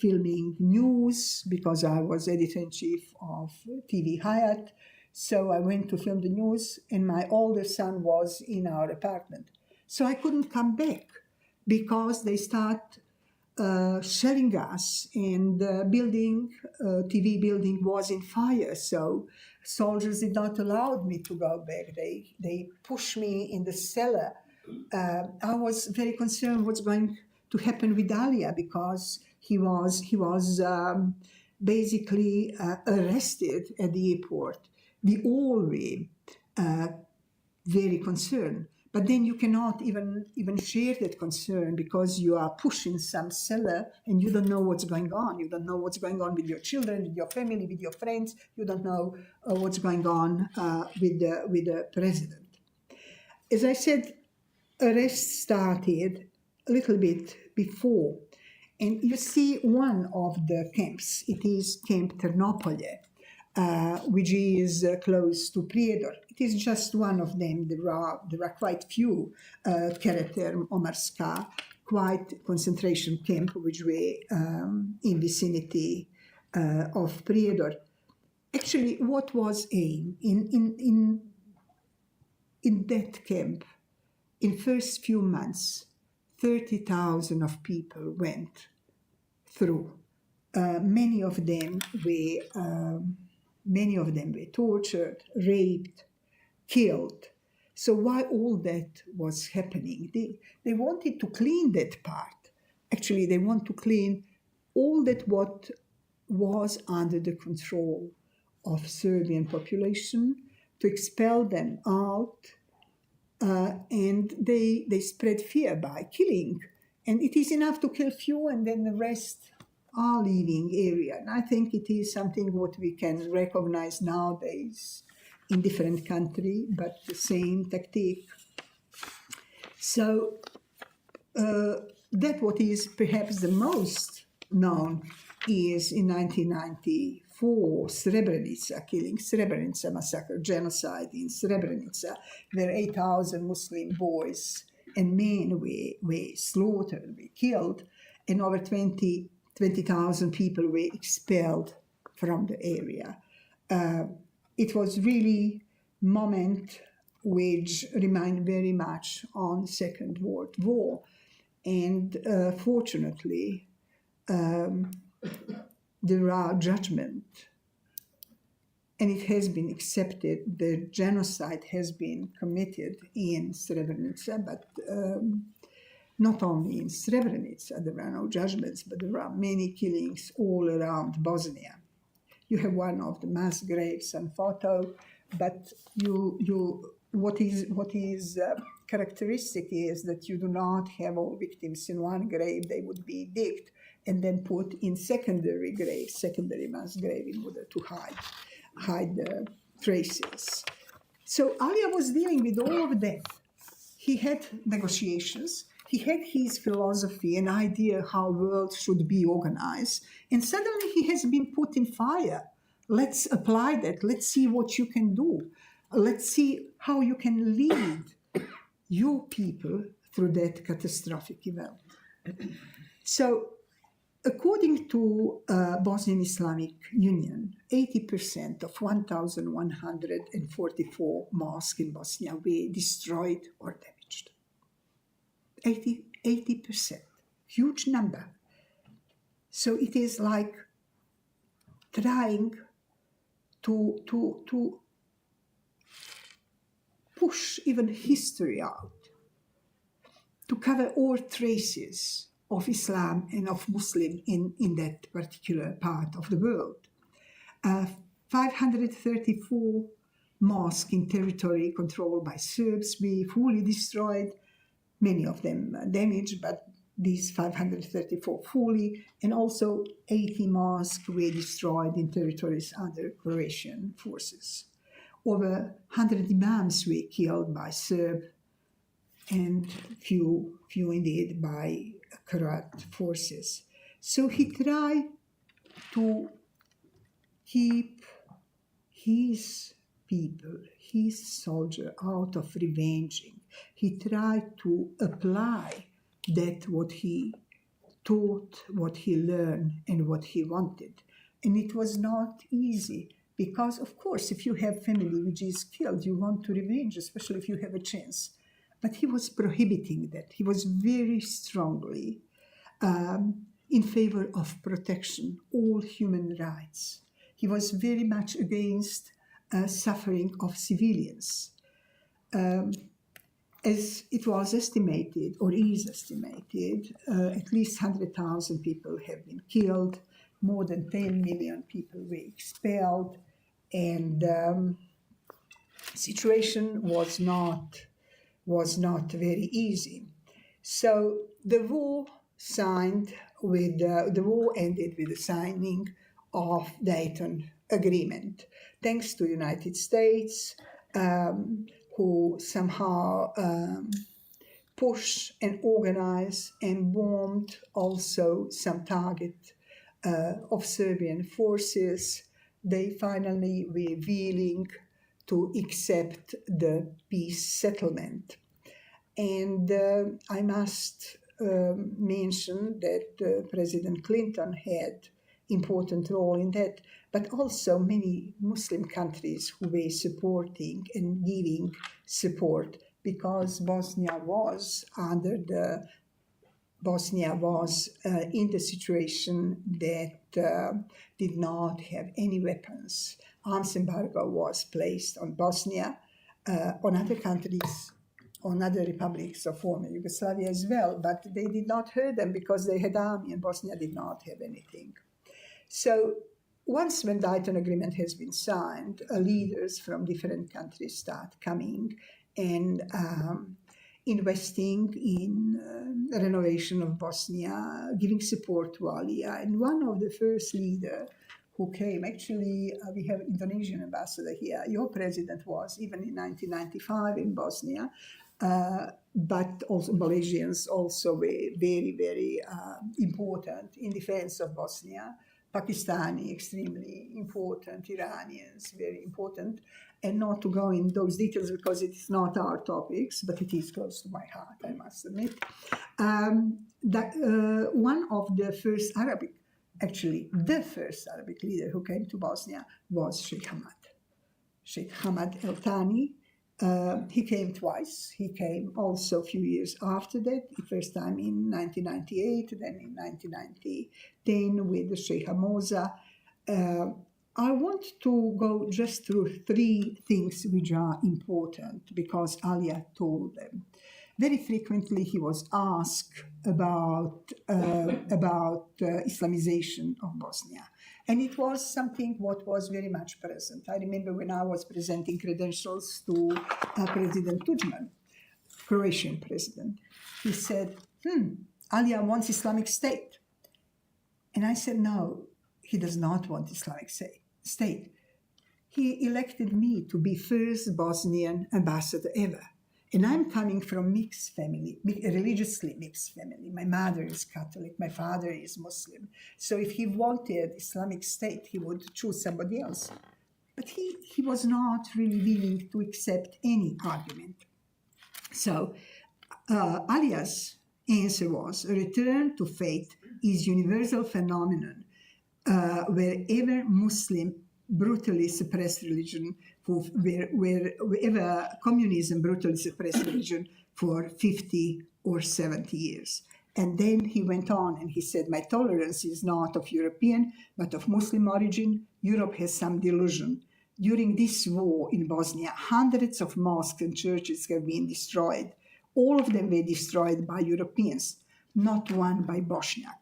filming news because I was editor-in-chief of TV Hayat. So I went to film the news, and my older son was in our apartment. So I couldn't come back because they start shelling us, and the building, TV building was in fire. So soldiers did not allow me to go back. They pushed me in the cellar. I was very concerned what's going to happen with Alia because he was basically arrested at the airport. We all were very concerned. But then you cannot even share that concern because you are pushing some cellar and you don't know what's going on. You don't know what's going on with your children, with your family, with your friends. You don't know what's going on with the president. As I said, arrest started a little bit before. And you see one of the camps. It is Camp Ternopolje, which is close to Prijedor. It is just one of them. There are quite few, Kereter, Omarska, quite concentration camp, which were in vicinity of Prijedor. Actually, what was aim in that camp? In first few months, 30,000 of people went through. Many of them were tortured, raped, killed. So while all that was happening, they wanted to clean that part. Actually, they want to clean all that what was under the control of Serbian population, to expel them out, and they spread fear by killing. And it is enough to kill few, and then the rest are leaving area. And I think it is something what we can recognize nowadays in different countries, but the same tactic. So that what is perhaps the most known is in 1994, Srebrenica killing, Srebrenica massacre, genocide in Srebrenica, where 8,000 Muslim boys and men were slaughtered, were killed, and over 20,000 people were expelled from the area. It was really a moment which remind very much on Second World War. And fortunately, there are judgment, and it has been accepted. The genocide has been committed in Srebrenica, but not only in Srebrenica, there are no judgments, but there are many killings all around Bosnia. You have one of the mass graves on photo, but what is characteristic is that you do not have all victims in one grave. They would be digged and then put in secondary grave, secondary mass grave, in order to hide the traces. So Alia was dealing with all of that. He had negotiations. He had his philosophy, an idea how world should be organized, and suddenly he has been put in fire. Let's apply that. Let's see what you can do. Let's see how you can lead your people through that catastrophic event. So, according to Bosnian Islamic Union, 80% of 1,144 mosques in Bosnia were destroyed or damaged. 80%, huge number. So it is like trying to push even history out, to cover all traces of Islam and of Muslim in that particular part of the world. 534 mosques in territory controlled by Serbs were fully destroyed, many of them damaged, but these 534 fully, and also 80 mosques were destroyed in territories under Croatian forces. Over 100 imams were killed by Serb, and few indeed by Croat forces. So he tried to keep his people, his soldier, out of revenging. He tried to apply that what he taught, what he learned, and what he wanted. And it was not easy because, of course, if you have family which is killed, you want to revenge, especially if you have a chance. But he was prohibiting that. He was very strongly in favor of protection, all human rights. He was very much against suffering of civilians. As it was estimated, or is estimated, at least 100,000 people have been killed, more than 10 million people were expelled, and situation was not very easy. So the war ended with the signing of Dayton Agreement, thanks to United States, who somehow pushed and organized and bombed also some target of Serbian forces. They finally were willing to accept the peace settlement. And I must mention that President Clinton had important role in that, but also many Muslim countries who were supporting and giving support, because Bosnia was in the situation that did not have any weapons. Arms embargo was placed on Bosnia, on other countries, on other republics of former Yugoslavia as well, but they did not hurt them because they had army and Bosnia did not have anything. So once when Dayton Agreement has been signed, leaders from different countries start coming and investing in renovation of Bosnia, giving support to Alija. And one of the first leaders who came, actually, we have Indonesian ambassador here. Your president was, even in 1995 in Bosnia, but also Malaysians also were very, very important in defense of Bosnia. Pakistani, extremely important, Iranians, very important, and not to go in those details because it is not our topics, but it is close to my heart, I must admit. One of the first Arabic, actually the first Arabic leader who came to Bosnia was Sheikh Hamad El Thani. He came twice. He came also a few years after that, the first time in 1998, then in 1910 with Sheikh Hamoza. I want to go just through three things which are important because Alija told them. Very frequently he was asked about Islamization of Bosnia. And it was something what was very much present. I remember when I was presenting credentials to President Tudjman, Croatian president, he said, Alija wants Islamic State. And I said, no, he does not want Islamic State. He elected me to be first Bosnian ambassador ever. And I'm coming from mixed family, religiously mixed family. My mother is Catholic, my father is Muslim. So if he wanted Islamic State, he would choose somebody else. But he was not really willing to accept any argument. So Alija's answer was, a return to faith is universal phenomenon wherever Muslim brutally suppressed religion, wherever communism brutally suppressed religion for 50 or 70 years. And then he went on and he said, my tolerance is not of European, but of Muslim origin. Europe has some delusion. During this war in Bosnia, hundreds of mosques and churches have been destroyed. All of them were destroyed by Europeans, not one by Bosniak.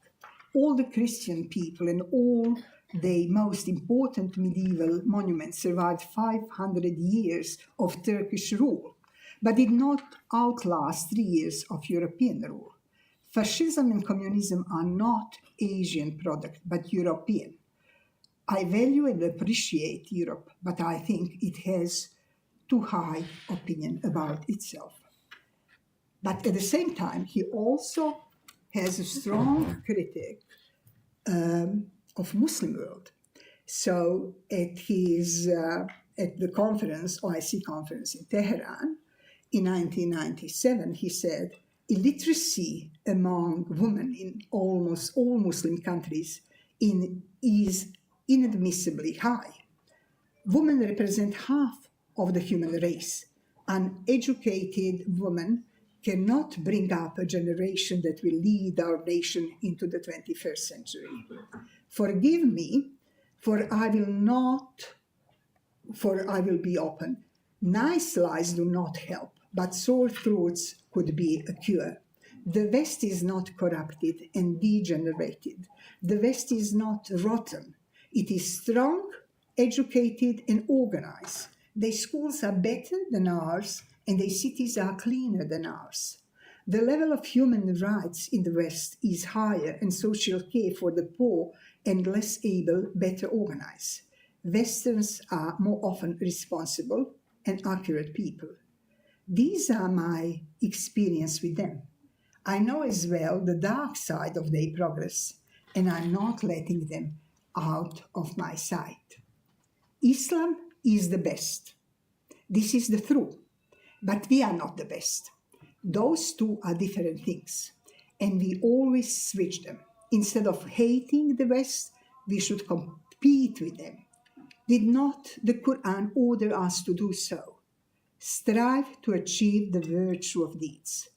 All the Christian people and all the most important medieval monuments survived 500 years of Turkish rule, but did not outlast 3 years of European rule. Fascism and communism are not Asian product, but European. I value and appreciate Europe, but I think it has too high opinion about itself. But at the same time, he also has a strong critic of Muslim world. So at the conference, OIC conference in Tehran in 1997, he said, illiteracy among women in almost all Muslim countries is inadmissibly high. Women represent half of the human race. Uneducated women cannot bring up a generation that will lead our nation into the 21st century. Forgive me, for I will be open. Nice lies do not help, but sore throats could be a cure. The West is not corrupted and degenerated. The West is not rotten. It is strong, educated, and organized. Their schools are better than ours, and their cities are cleaner than ours. The level of human rights in the West is higher, and social care for the poor and less able better organized. Westerns are more often responsible and accurate people. These are my experience with them. I know as well the dark side of their progress, and I'm not letting them out of my sight. Islam is the best. This is the truth. But we are not the best. Those two are different things, and we always switch them. Instead of hating the West, we should compete with them. Did not the Quran order us to do so? Strive to achieve the virtue of deeds.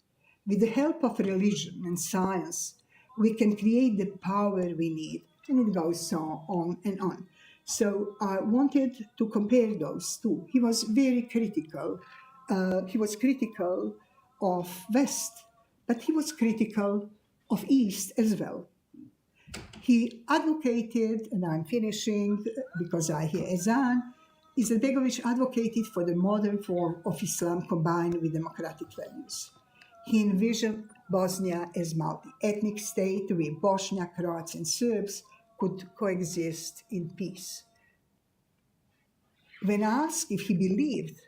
With the help of religion and science, we can create the power we need, and it goes on and on. So I wanted to compare those two. He was very critical. He was critical of West, but he was critical of East as well. He advocated, and I'm finishing because I hear Azan, Izetbegović advocated for the modern form of Islam combined with democratic values. He envisioned Bosnia as multi-ethnic state where Bosniak, Croats, and Serbs could coexist in peace. When asked if he believed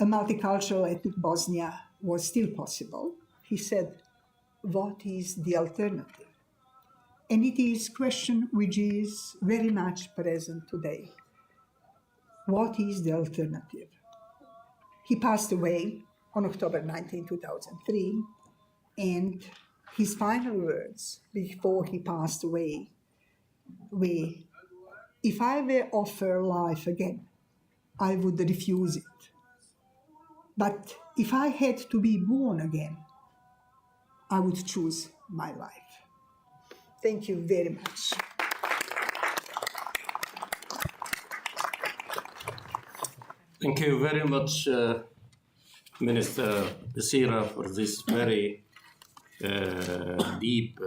a multicultural ethnic Bosnia was still possible, he said, "What is the alternative?" And it is a question which is very much present today. What is the alternative? He passed away on October 19, 2003, and his final words before he passed away were, "If I were offered life again, I would refuse it. But if I had to be born again, I would choose my life." Thank you very much. Thank you very much, Minister Bisera, for this very deep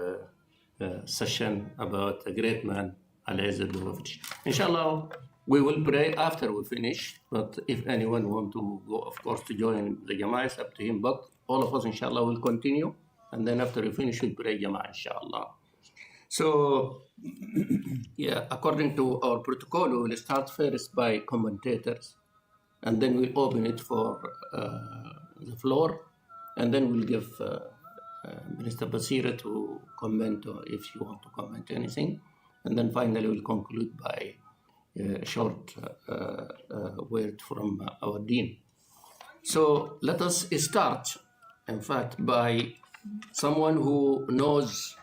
session about a great man, Alija Izetbegović. Inshallah, we will pray after we finish, but if anyone want to go, of course, to join the Jama'ah, it's up to him, but all of us, inshallah, will continue, and then after we finish, we'll pray Jama'ah, inshallah. So, yeah, according to our protocol, we will start first by commentators, and then we'll open it for the floor, and then we'll give Minister Bisera to comment if you want to comment anything, and then finally we'll conclude by a short word from our Dean. So let us start, in fact, by someone who knows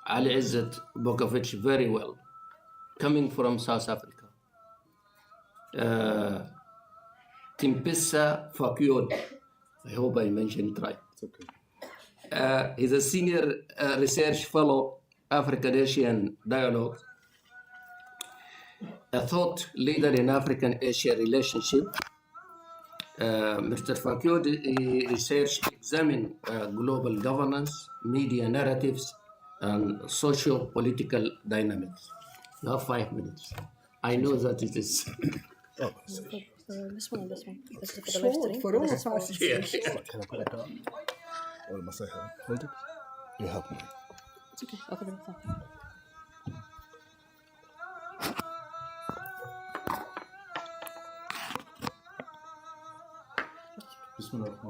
Alija Izetbegović very well, coming from South Africa. Bisera Turković, I hope I mentioned it right. It's okay. He's a senior research fellow, African-Asian dialogue, a thought leader in African-Asia relationship. Mr. Turković research examine global governance, media narratives, and socio-political dynamics. You have 5 minutes. I know that it is. This one. This is for the Short, live for all of us, it's Yeah. very short. Can I put it down? Or must I hold it? You help me. It's okay. I'll cover the phone. Assalamu alaikum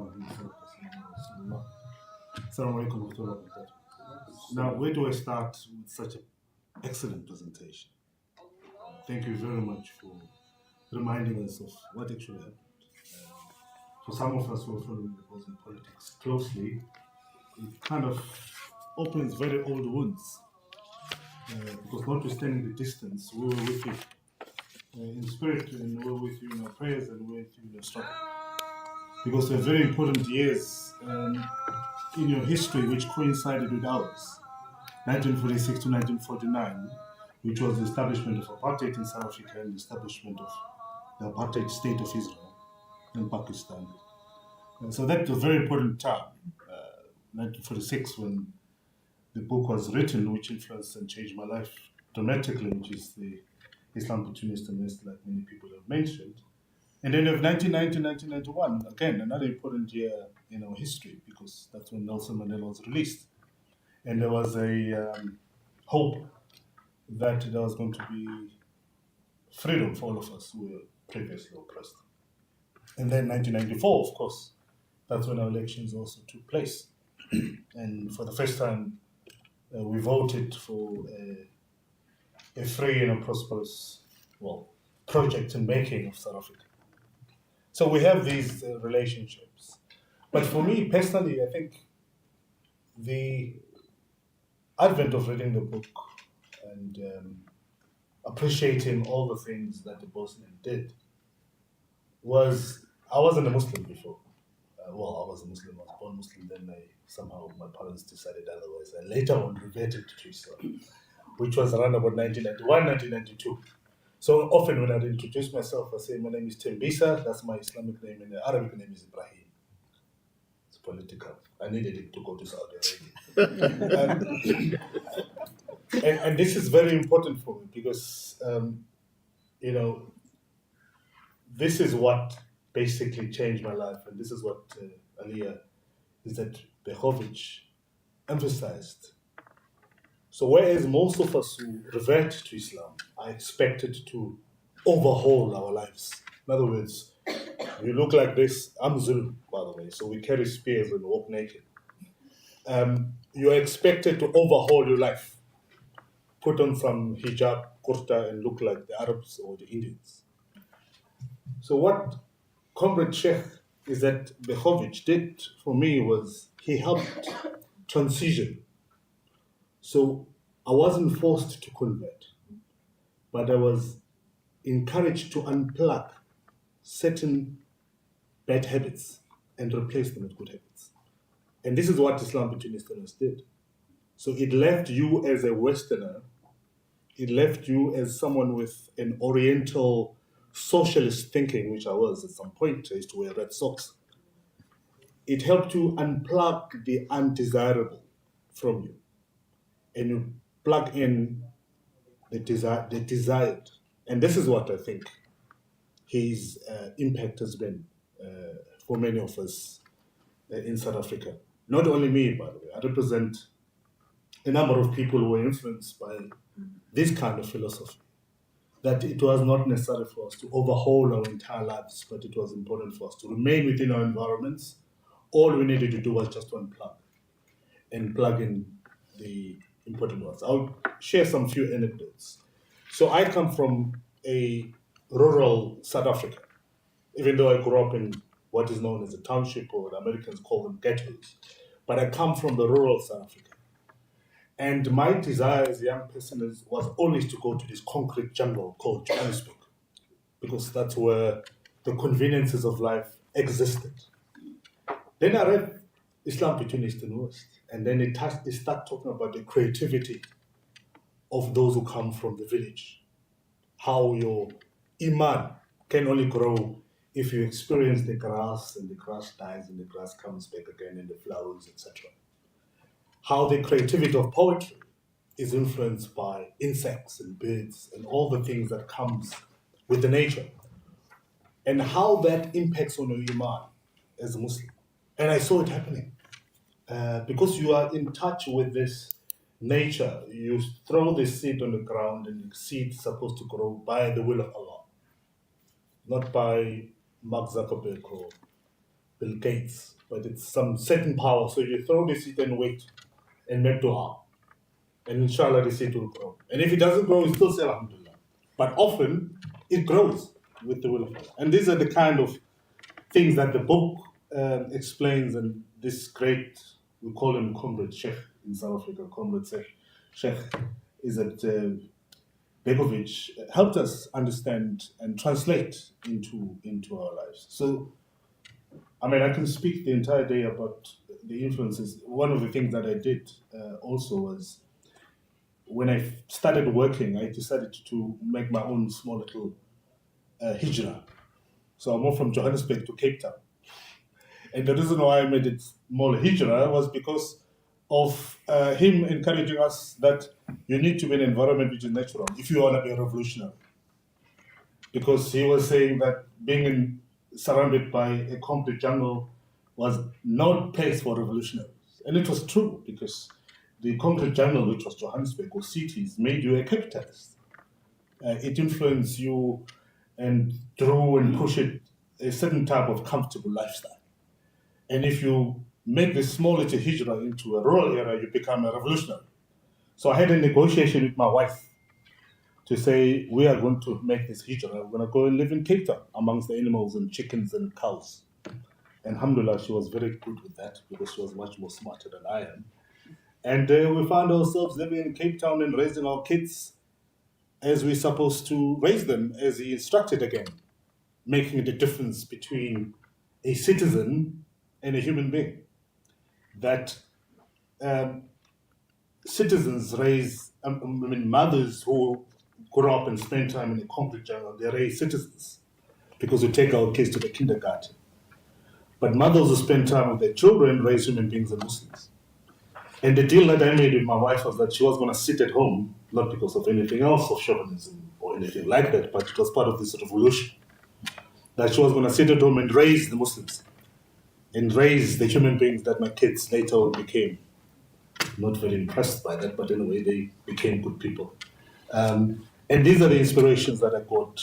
wa rahmatullahi wa barakatuh. Now, where do I start with such an excellent presentation? Thank you very much for reminding us of what actually happened. for some of us who are following the Bosnian politics closely, it kind of opens very old wounds. Because notwithstanding the distance, we were with you in spirit, and we were with you in our prayers, and we were with you in your struggle. Because they're very important years in your history which coincided with ours. 1946 to 1949, which was the establishment of apartheid in South Africa and the establishment of the apartheid state of Israel in Pakistan. And so that's a very important time, 1946, when the book was written, which influenced and changed my life dramatically, which is the Islam between East and West, like many people have mentioned. And then of 1990, 1991, again, another important year in our history, because that's when Nelson Mandela was released. And there was a hope that there was going to be freedom for all of us who were previously oppressed. And then 1994, of course, that's when our elections also took place. And for the first time, we voted for a free and a prosperous, project in making of South Africa. So we have these relationships. But for me personally, I think the advent of reading the book and appreciating all the things that the Bosnian did was, I wasn't a Muslim before. I was a Muslim, I was born Muslim, then somehow my parents decided otherwise. And later on reverted to Islam, which was around about 1991, 1992. So often when I introduce myself, I say my name is Bisa, that's my Islamic name, and the Arabic name is Ibrahim. It's political. I needed it to go to Saudi Arabia. And this is very important for me because, this is what basically changed my life, and this is what Alija Izetbegović emphasized. So whereas most of us who revert to Islam are expected to overhaul our lives. In other words, you look like this. I'm Zulu, by the way, so we carry spears and walk naked. You are expected to overhaul your life, put on some hijab, kurta, and look like the Arabs or the Indians. So what Comrade Sheikh Izetbegović did for me was he helped transition. So I wasn't forced to convert, but I was encouraged to unplug certain bad habits and replace them with good habits. And this is what Islam between East and West did. So it left you as a Westerner, it left you as someone with an Oriental socialist thinking, which I was at some point. I used to wear red socks. It helped you unplug the undesirable from you, and you plug in the desired. And this is what I think his impact has been for many of us in South Africa. Not only me, by the way. I represent a number of people who were influenced by this kind of philosophy, that it was not necessary for us to overhaul our entire lives, but it was important for us to remain within our environments. All we needed to do was just to unplug and plug in the important ones. I'll share some few anecdotes. So I come from a rural South Africa, even though I grew up in what is known as a township, or the Americans call them ghettos. But I come from the rural South Africa. And my desire as a young person was always to go to this concrete jungle called Johannesburg, because that's where the conveniences of life existed. Then I read Islam between East and West, and then it started talking about the creativity of those who come from the village, how your iman can only grow if you experience the grass, and the grass dies and the grass comes back again, and the flowers, etc. How the creativity of poetry is influenced by insects and birds and all the things that comes with the nature, and how that impacts on your iman as a Muslim. And I saw it happening. Because you are in touch with this nature, you throw the seed on the ground, and the seed is supposed to grow by the will of Allah, not by Mark Zuckerberg or Bill Gates, but it's some certain power. So you throw the seed and wait and make dua, and inshallah the seed will grow. And if it doesn't grow, you still say alhamdulillah. But often it grows with the will of Allah. And these are the kind of things that the book explains, and this great, we call him Comrade Sheikh in South Africa, Comrade Sheikh Izetbegović helped us understand and translate into our lives. So, I mean, I can speak the entire day about the influences. One of the things that I did also was, when I started working, I decided to make my own small little hijrah. So I moved from Johannesburg to Cape Town. And the reason why I made it more hijrah was because of him encouraging us that you need to be in an environment which is natural if you want to be a revolutionary. Because he was saying that being surrounded by a complete jungle was not place for revolutionaries. And it was true, because the concrete jungle, which was Johannesburg or cities, made you a capitalist. It influenced you and drew and pushed a certain type of comfortable lifestyle. And if you make this small little hijrah into a rural area, you become a revolutionary. So I had a negotiation with my wife to say, we are going to make this hijrah. We're going to go and live in Cape Town amongst the animals and chickens and cows. And alhamdulillah, she was very good with that, because she was much more smarter than I am. And we found ourselves living in Cape Town and raising our kids as we're supposed to raise them, as he instructed again, making the difference between a citizen and a human being. That citizens raise, mothers who grow up and spend time in a concrete jungle, they raise citizens, because we take our kids to the kindergarten. But mothers who spend time with their children raise human beings and Muslims. And the deal that I made with my wife was that she was going to sit at home, not because of anything else of chauvinism or anything like that, but it was part of this revolution. That she was going to sit at home and raise the Muslims and raise the human beings that my kids later on became. Not very impressed by that, but anyway, they became good people. And these are the inspirations that I got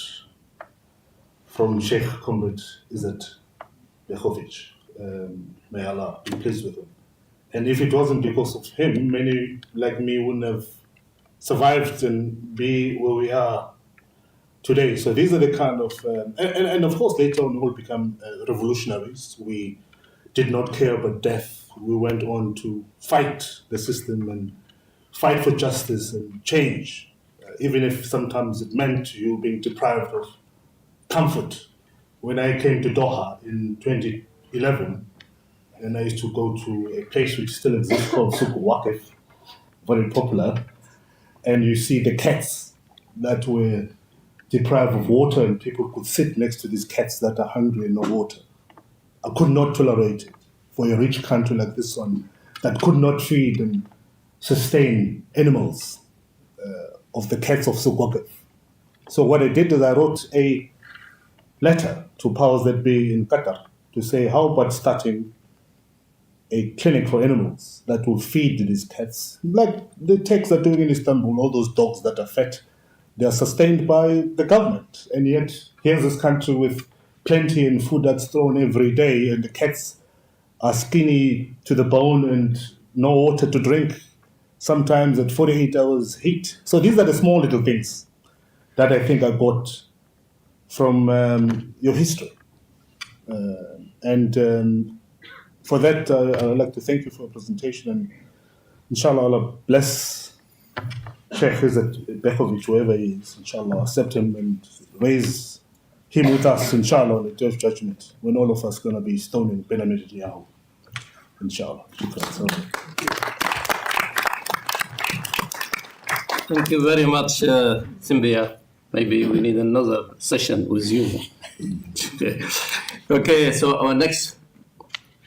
from Sheikh Comrade Izetbegović. May Allah be pleased with him. And if it wasn't because of him, many like me wouldn't have survived and be where we are today. So these are the kind of, and of course later on we will become revolutionaries. We did not care about death. We went on to fight the system and fight for justice and change, even if sometimes it meant you being deprived of comfort. When I came to Doha in 2011, and I used to go to a place which still exists called Souk Waqif, very popular, and you see the cats that were deprived of water, and people could sit next to these cats that are hungry and no water. I could not tolerate it for a rich country like this one that could not feed and sustain animals of the cats of Souk Waqif. So what I did is I wrote a letter to powers that be in Qatar to say, how about starting a clinic for animals that will feed these cats, like the Turks are doing in Istanbul. All those dogs that are fed, they are sustained by the government. And yet, here's this country with plenty and food that's thrown every day, and the cats are skinny to the bone and no water to drink, sometimes at 48 hours heat. So these are the small little things that I think I got from your history. For that, I'd like to thank you for your presentation, and inshallah, Allah bless Sheikh Izetbegović, whoever he is, inshallah, accept him and raise him with us, inshallah, on the day of judgment, when all of us are going to be stoning Benjamin Netanyahu, inshallah. Thank you very much, Simbia. Maybe we need another session with you. Okay, so our next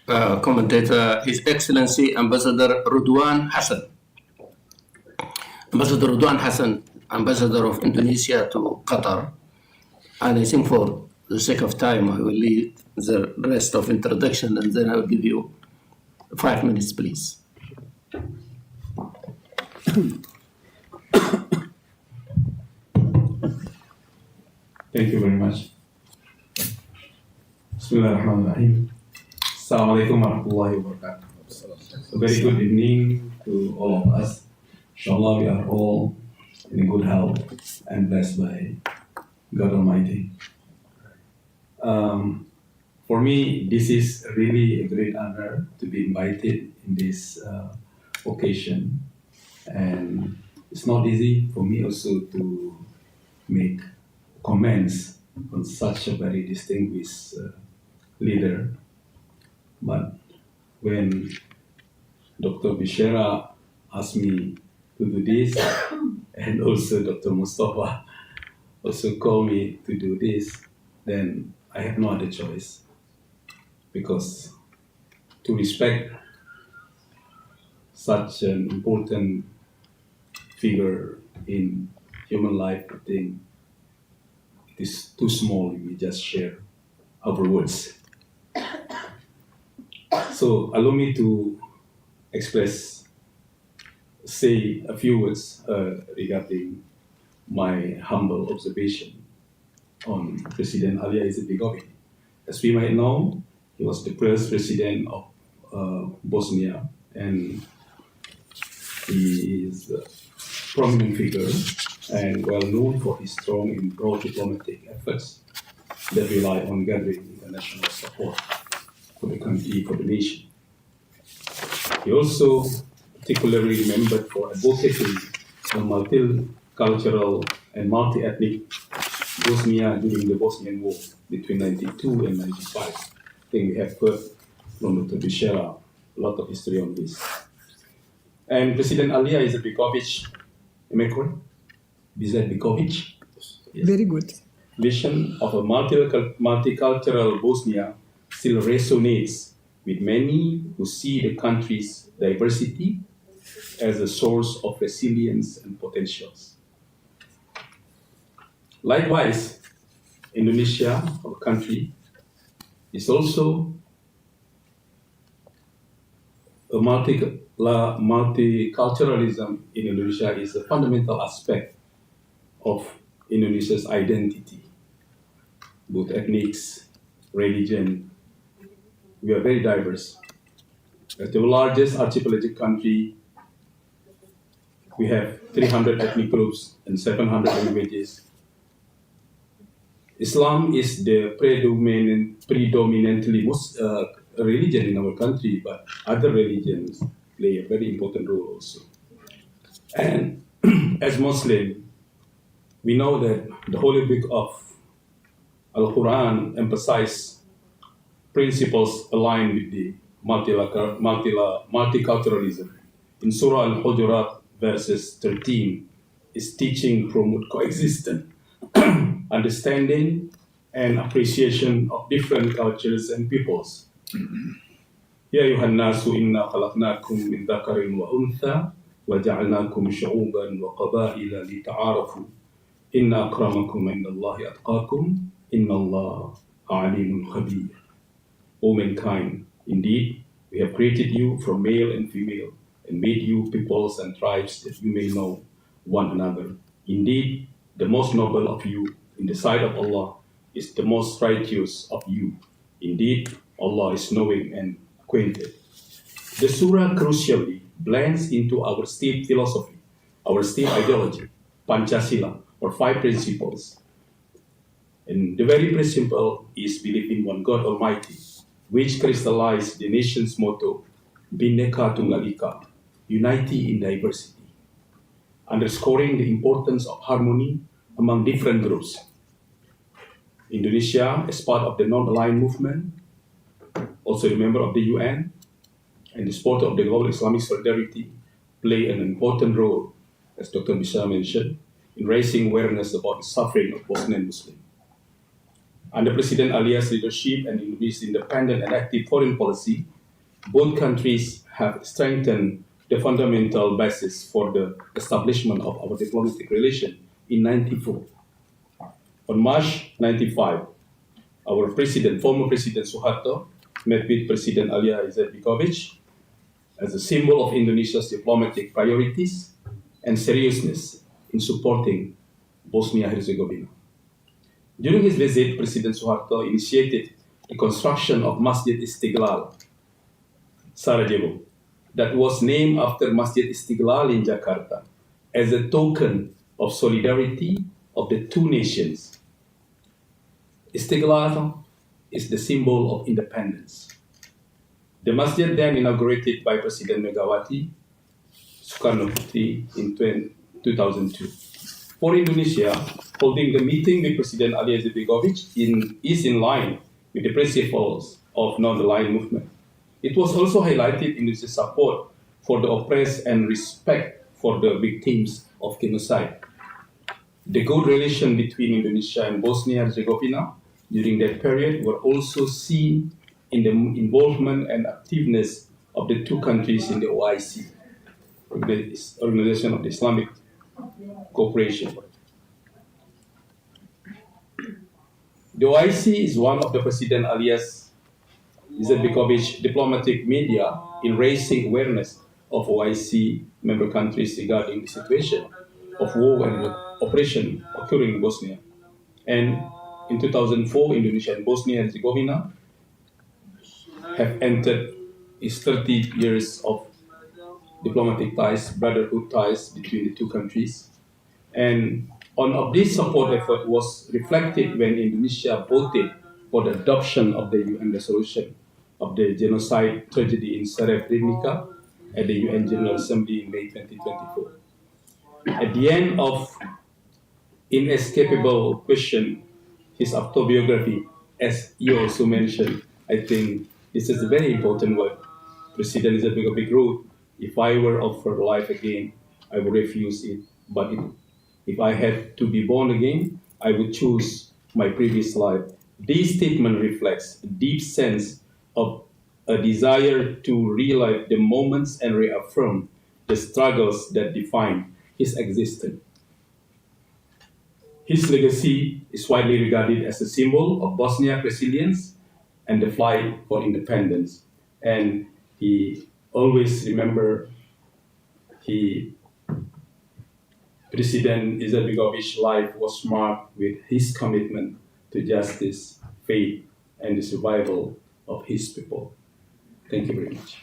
commentator, His Excellency Ambassador Ridwan Hassan. Ambassador Ridwan Hassan, Ambassador of Indonesia to Qatar. And I think for the sake of time, I will leave the rest of introduction, and then I will give you 5 minutes, please. Thank you very much. Bismillahirrahmanirrahim. Assalamualaikum warahmatullahi wabarakatuh. A very good evening to all of us. Inshallah, we are all in good health and blessed by God Almighty. For me, this is really a great honor to be invited in this occasion. And it's not easy for me also to make comments on such a very distinguished leader. But when Dr. Bisera asked me to do this, and also Dr. Mustafa also called me to do this, then I have no other choice. Because to respect such an important figure in human life, I think it is too small if we just share our words. So allow me to say a few words regarding my humble observation on President Alija Izetbegović. As we might know, he was the first president of Bosnia, and he is a prominent figure and well known for his strong and broad diplomatic efforts that rely on gathering international support for the country, for the nation. He also particularly remembered for advocating a multicultural and multi-ethnic Bosnia during the Bosnian War between 92 and 95. I think we have heard from Dr. Bisera a lot of history on this. And President Alija Izetbegović, am I correct? Izetbegović? Yes. Very good. Vision of a multicultural Bosnia still resonates with many who see the country's diversity as a source of resilience and potentials. Likewise, Indonesia, our country, is also a multiculturalism in Indonesia is a fundamental aspect of Indonesia's identity, both ethnics, religion. We are very diverse. As the largest archipelagic country, we have 300 ethnic groups and 700 languages. Islam is the predominantly most religion in our country, but other religions play a very important role also. And as Muslim, we know that the Holy Book of Al-Quran emphasizes principles aligned with the multiculturalism. In Surah Al-Hujurat, verses 13, is teaching promote coexistence, understanding and appreciation of different cultures and peoples. Ya ayuhan nasu inna khalaqnakum min dhakarin wa untha wa ja'alnakum shu'uban wa qabaila lita'arafu inna akramakum indallahi atqakum innallaha alimun khabir. O mankind, indeed, we have created you from male and female and made you peoples and tribes that you may know one another. Indeed, the most noble of you in the sight of Allah is the most righteous of you. Indeed, Allah is knowing and acquainted. The surah crucially blends into our state philosophy, our state ideology, Pancasila, or 5 principles. And the very principle is belief in one God Almighty, which crystallized the nation's motto, Bhinneka Tunggal Ika, unity in diversity, underscoring the importance of harmony among different groups. Indonesia, as part of the non-aligned movement, also a member of the UN, and the supporter of the global Islamic solidarity, play an important role, as Dr. Bisera mentioned, in raising awareness about the suffering of Bosnian Muslims. Under President Alija's leadership and Indonesia's independent and active foreign policy, both countries have strengthened the fundamental basis for the establishment of our diplomatic relation in 1994. On March 95, our former President Suharto, met with President Alija Izetbegović as a symbol of Indonesia's diplomatic priorities and seriousness in supporting Bosnia and Herzegovina. During his visit, President Suharto initiated the construction of Masjid Istiqlal, Sarajevo, that was named after Masjid Istiqlal in Jakarta as a token of solidarity of the two nations. Istiqlal is the symbol of independence. The masjid then inaugurated by President Megawati Soekarno Putri in 2002. For Indonesia, holding the meeting with President Alija Izetbegović is in line with the principles of non-aligned movement. It was also highlighted Indonesia's support for the oppressed and respect for the victims of genocide. The good relation between Indonesia and Bosnia and Herzegovina during that period were also seen in the involvement and activeness of the two countries in the OIC, Organization of the Islamic Cooperation. The OIC is one of the President Alija Izetbegović diplomatic media in raising awareness of OIC member countries regarding the situation of war and oppression occurring in Bosnia. And in 2004, Indonesia and Bosnia and Herzegovina have entered its 30 years of diplomatic ties, brotherhood ties between the two countries. And one of this support effort was reflected when Indonesia voted for the adoption of the UN resolution of the genocide tragedy in Srebrenica at the UN General Assembly in May 2024. At the end of Inescapable Question, his autobiography, as you also mentioned, I think this is a very important word. President Izetbegović wrote, "If I were offered life again, I would refuse it. But if I had to be born again, I would choose my previous life." This statement reflects a deep sense of a desire to relive the moments and reaffirm the struggles that define his existence. His legacy is widely regarded as a symbol of Bosnia's resilience and the fight for independence. And he always remember President Izetbegović's life was marked with his commitment to justice, faith, and the survival of his people. Thank you very much.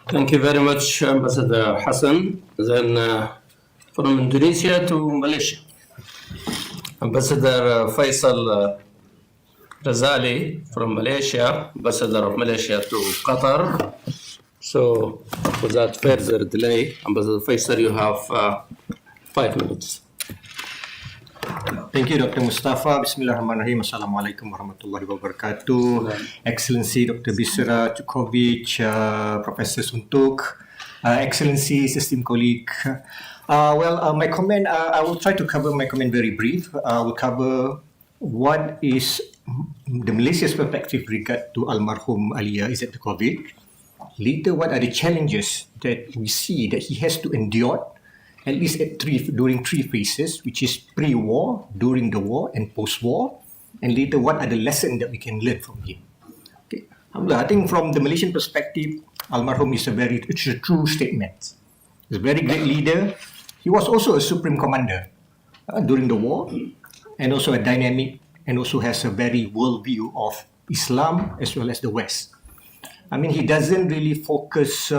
Thank you very much, Ambassador Hassan. Then from Indonesia to Malaysia, Ambassador Faisal Razali from Malaysia, Ambassador of Malaysia to Qatar. So without further delay, Ambassador Faisal, you have 5 minutes. Thank you, Dr. Mustafa. Bismillahirrahmanirrahim. Assalamualaikum warahmatullahi wabarakatuh. Excellency Dr. Bisera Turković, Professor Suntuk, Excellencies, esteemed colleague. My comment, I will try to cover my comment very brief. I will cover what is the Malaysia's perspective regard to Almarhum Alija Izetbegović. Later, what are the challenges that we see that he has to endure, at least during 3 phases, which is pre-war, during the war, and post-war. And later, what are the lessons that we can learn from him? Okay. I think from the Malaysian perspective, Almarhum is it's a true statement. He's a very great leader. He was also a supreme commander during the war, and also a dynamic, and also has a very worldview of Islam as well as the West. I mean, he doesn't really focus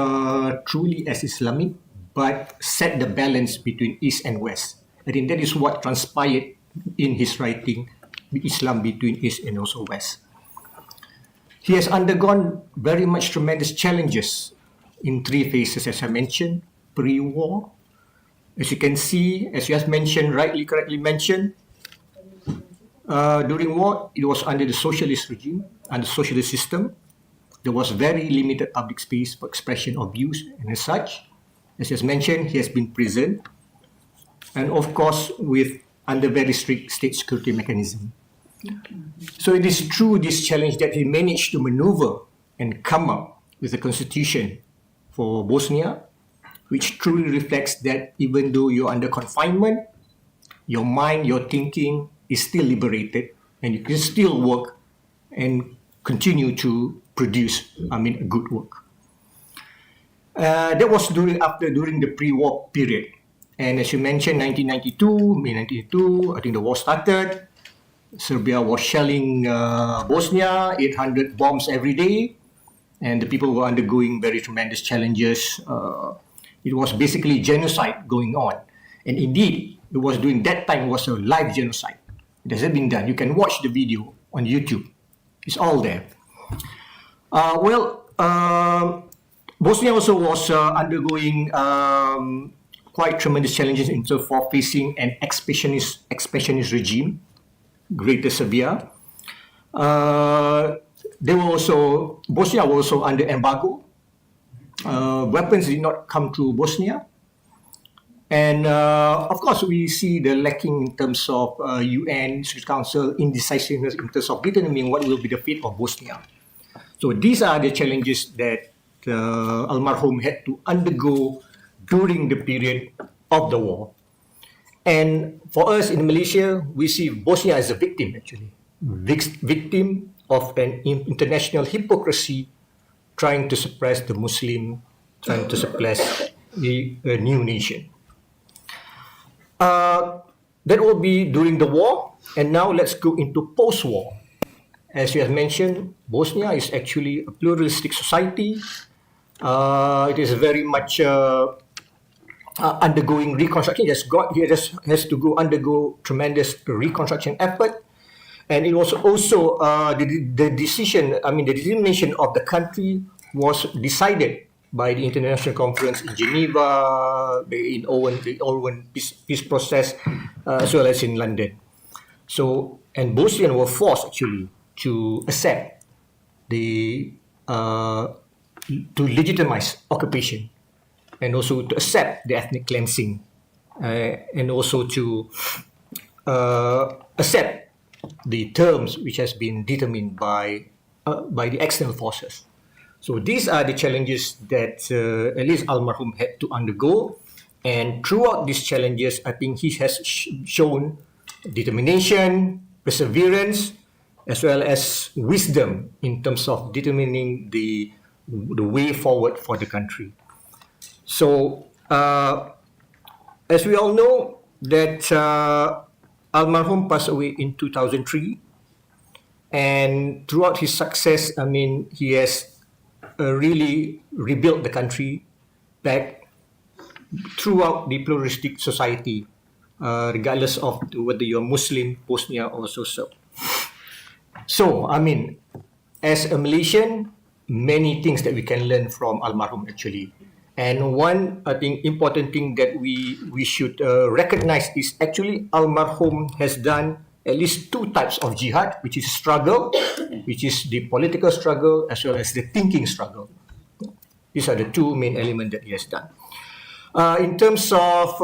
truly as Islamic, but set the balance between East and West. I think that is what transpired in his writing with Islam between East and also West. He has undergone very much tremendous challenges in 3 phases, as I mentioned, pre-war. As you can see, as you have mentioned, correctly mentioned, during war, it was under the socialist regime, under the socialist system. There was very limited public space for expression of views, and as such, as was mentioned, he has been imprisoned, and of course, under very strict state security mechanism. So it is through this challenge that he managed to maneuver and come up with a constitution for Bosnia, which truly reflects that even though you're under confinement, your mind, your thinking is still liberated, and you can still work and continue to produce, good work. That was during the pre-war period. And as you mentioned, May 1992, I think the war started. Serbia was shelling Bosnia, 800 bombs every day. And the people were undergoing very tremendous challenges. It was basically genocide going on. And indeed, it was during that time, it was a live genocide. It has been done. You can watch the video on YouTube. It's all there. Bosnia also was undergoing quite tremendous challenges in terms of facing an expansionist regime, Greater Serbia. Bosnia was also under embargo. Weapons did not come to Bosnia. And of course, we see the lacking in terms of UN Security Council indecisiveness in terms of determining what will be the fate of Bosnia. So these are the challenges that Almarhum had to undergo during the period of the war. And for us in Malaysia, we see Bosnia as a victim, actually. Victim of an international hypocrisy trying to suppress the Muslim, trying to suppress the new nation. That will be during the war, and now let's go into post-war. As you have mentioned, Bosnia is actually a pluralistic society. It is very much undergoing reconstruction. It has to undergo tremendous reconstruction effort. And it was also the determination of the country was decided by the International Conference in Geneva, the Owen peace process, as well as in London. So, and Bosnians were forced actually to accept to legitimize occupation, and also to accept the ethnic cleansing, and also to accept the terms which has been determined by the external forces. So these are the challenges that at least Almarhum had to undergo, and throughout these challenges, I think he has shown determination, perseverance, as well as wisdom in terms of determining the way forward for the country. So, as we all know, that Almarhum passed away in 2003, and throughout his success, he has really rebuilt the country back throughout the pluralistic society, regardless of whether you're Muslim, Bosnia, or so. So, as a Malaysian, many things that we can learn from Almarhum actually. And one, I think, important thing that we should recognize is actually Almarhum has done at least two types of jihad, which is struggle, which is the political struggle, as well as the thinking struggle. These are the two main elements that he has done. In terms of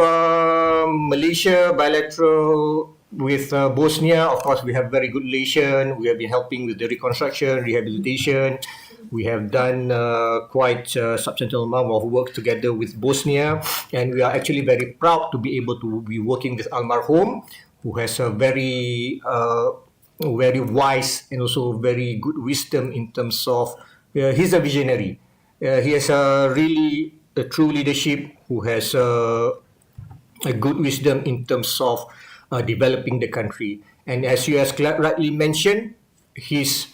Malaysia, bilateral with Bosnia, of course, we have very good relation. We have been helping with the reconstruction, rehabilitation. We have done quite a substantial amount of work together with Bosnia, and we are actually very proud to be able to be working with Almarhum, who has a very wise and also very good wisdom in terms of, he's a visionary. He has a true leadership, who has a good wisdom in terms of developing the country. And as you have rightly mentioned, his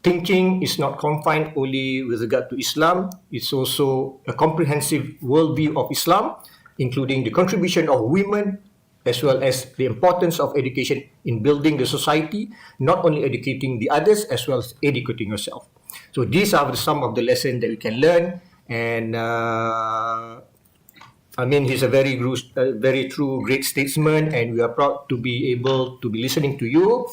thinking is not confined only with regard to Islam. It's also a comprehensive worldview of Islam, including the contribution of women, as well as the importance of education in building the society, not only educating the others, as well as educating yourself. So these are some of the lessons that we can learn. And he's a very true, great statesman, and we are proud to be able to be listening to you,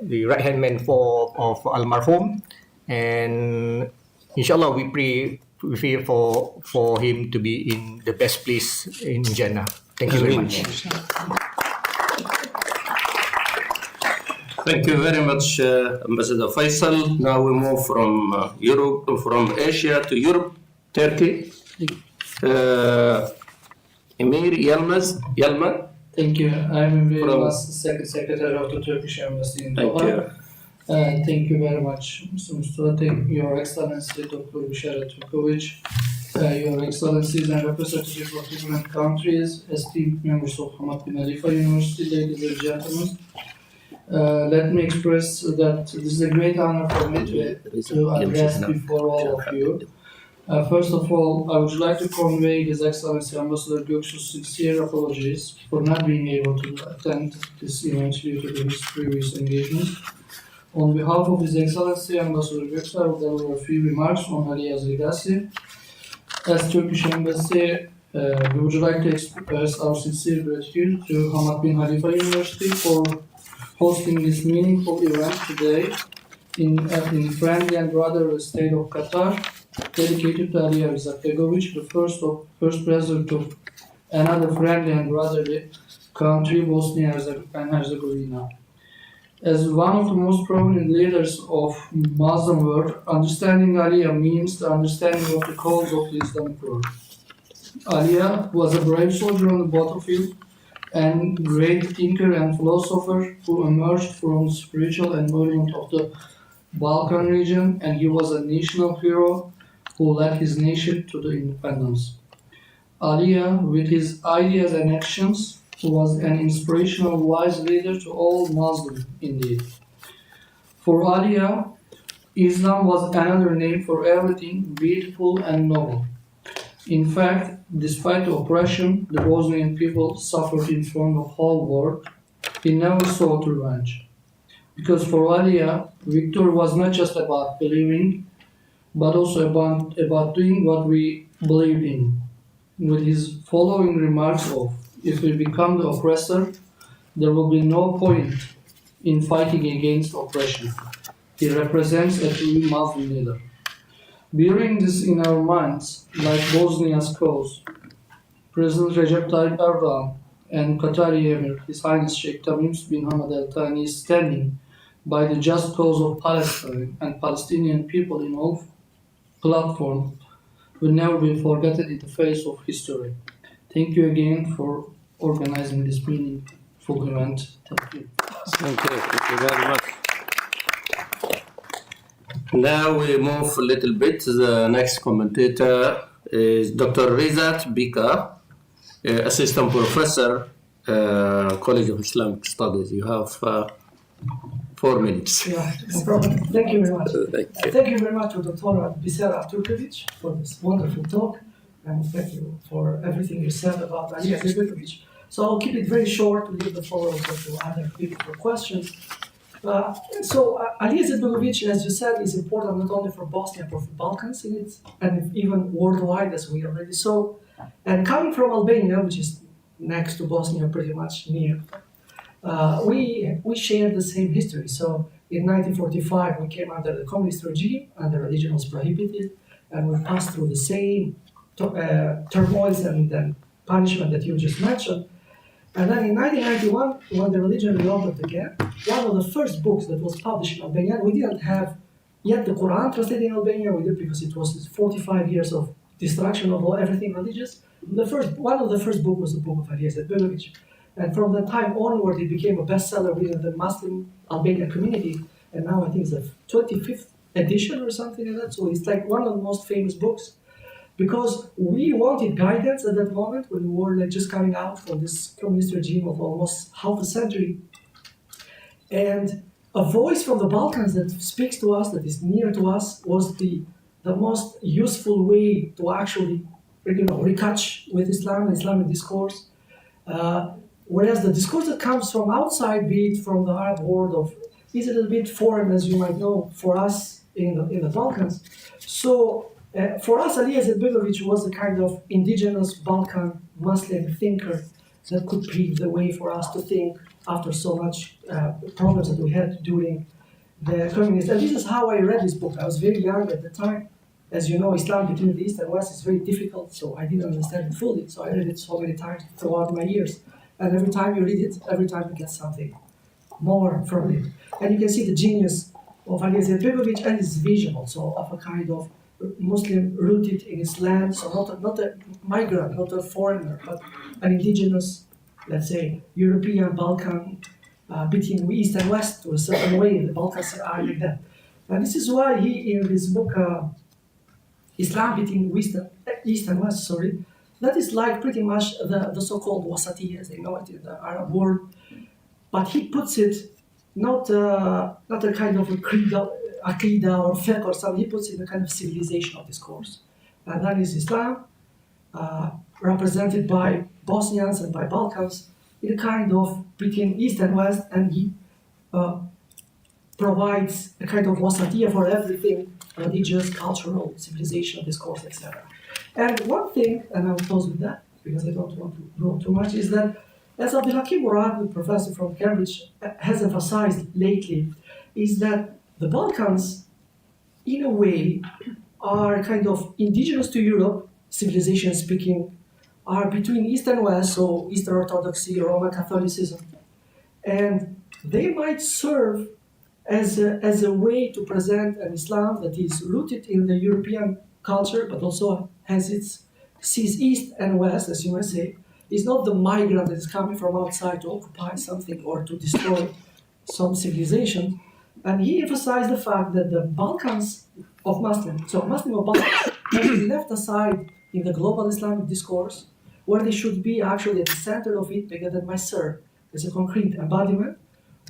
the right-hand man of Almarhum. And inshallah, we pray for him to be in the best place in Jannah. Thank you very much. Thank you very much, Ambassador Faisal. Now we move from from Asia to Europe, Turkey. Emir Yalman. Thank you. I'm Emir Yalman, Secretary of the Turkish Embassy in Doha. Thank you very much, Mr. Mustafa. Your Excellency, Dr. Bisera Turković, Your Excellencies and representatives of different countries, esteemed members of Hamad bin Khalifa University, ladies and gentlemen. Let me express that this is a great honor for me to address before all of you. First of all, I would like to convey His Excellency Ambassador Göksu's sincere apologies for not being able to attend this event due to his previous engagements. On behalf of His Excellency Ambassador Göksu, I will deliver a few remarks on Aliya's legacy. As Turkish Embassy, we would like to express our sincere gratitude to Hamad bin Khalifa University for hosting this meaningful event today in friendly and brotherly state of Qatar, dedicated to Alija Izetbegović, the first president of another friendly and brotherly country, Bosnia and Herzegovina. As one of the most prominent leaders of Muslim world, understanding Alija means the understanding of the cause of the Islamic world. Alija was a brave soldier on the battlefield and great thinker and philosopher who emerged from the spiritual environment of the Balkan region, and he was a national hero who led his nation to the independence. Alija, with his ideas and actions, was an inspirational, wise leader to all Muslims indeed. For Alija, Islam was another name for everything beautiful and noble. In fact, despite the oppression the Bosnian people suffered in front of the whole world, he never sought revenge. Because for Alija, victory was not just about believing, but also about doing what we believed in. With his following remarks of, if we become the oppressor, there will be no point in fighting against oppression. He represents a true Muslim leader. Bearing this in our minds, like Bosnia's cause, President Recep Tayyip Erdogan and Qatari Emir, His Highness Sheikh Tamim bin Hamad Al Thani, is standing by the just cause of Palestine and Palestinian people in all platforms, will never be forgotten in the face of history. Thank you again for organizing this meaningful event. Thank you. Thank you very much. Now we move a little bit. The next commentator is Dr. Rizat Bika, Assistant Professor, College of Islamic Studies. You have 4 minutes. Yeah, no problem. Thank you very much. Thank you. Thank you very much to Dr. Bisera Turković for this wonderful talk, and thank you for everything you said about Alija Izetbegović. So I'll keep it very short to leave the floor open to other people for questions. Alija Izetbegović, as you said, is important not only for Bosnia but for the Balkans in it, and even worldwide, as we already saw. And coming from Albania, which is next to Bosnia, pretty much near, we share the same history. So in 1945, we came under the communist regime, and the religion was prohibited, and we passed through the same turmoils and punishment that you just mentioned. And then in 1991, when the religion reopened again, one of the first books that was published in Albania, we didn't have yet the Quran translated in Albania. We did because it was 45 years of destruction of everything religious. One of the first books was the book of Alija Izetbegović. And from that time onward, it became a bestseller within the Muslim Albanian community. And now I think it's the 25th edition or something like that. So it's like one of the most famous books. Because we wanted guidance at that moment when we were just coming out from this communist regime of almost half a century. And a voice from the Balkans that speaks to us, that is near to us, was the most useful way to actually retouch with Islam and Islamic discourse. Whereas the discourse that comes from outside, be it from the Arab world, is a little bit foreign, as you might know, for us in the Balkans. So for us, Alija Izetbegović was a kind of indigenous Balkan Muslim thinker that could pave the way for us to think after so much problems that we had during the communists. And this is how I read this book. I was very young at the time. As you know, Islam between the East and West is very difficult, so I didn't understand it fully. So I read it so many times throughout my years. And every time you read it, every time you get something more from it. And you can see the genius of Alija Izetbegović and his vision also of a kind of Muslim rooted in his land, so not a migrant, not a foreigner, but an indigenous, let's say, European Balkan, between East and West to a certain way. The Balkans are like that. And this is why he, in his book, Islam between East and West, that is like pretty much the so-called wasati, as they know it in the Arab world. But he puts it not a kind of a aqidah or fiqh or something. He puts it in a kind of civilizational discourse. and that is Islam, represented by Bosnians and by Balkans, in a kind of between East and West, and he provides a kind of wasatiyya for everything, religious, cultural, civilization, discourse, etc. And one thing, and I will close with that, because I don't want to go too much, is that, as Abdulhakim Murad, the professor from Cambridge, has emphasized lately, is that the Balkans, in a way, are kind of indigenous to Europe, civilization speaking, are between East and West, so Eastern Orthodoxy, Roman Catholicism, and they might serve as a way to present an Islam that is rooted in the European culture, but also sees East and West, as you might say, is not the migrant that is coming from outside to occupy something or to destroy some civilization. And he emphasized the fact that the Balkans of Muslims, so Muslim of Balkans, have been left aside in the global Islamic discourse, where they should be actually at the center of it, because that might serve as a concrete embodiment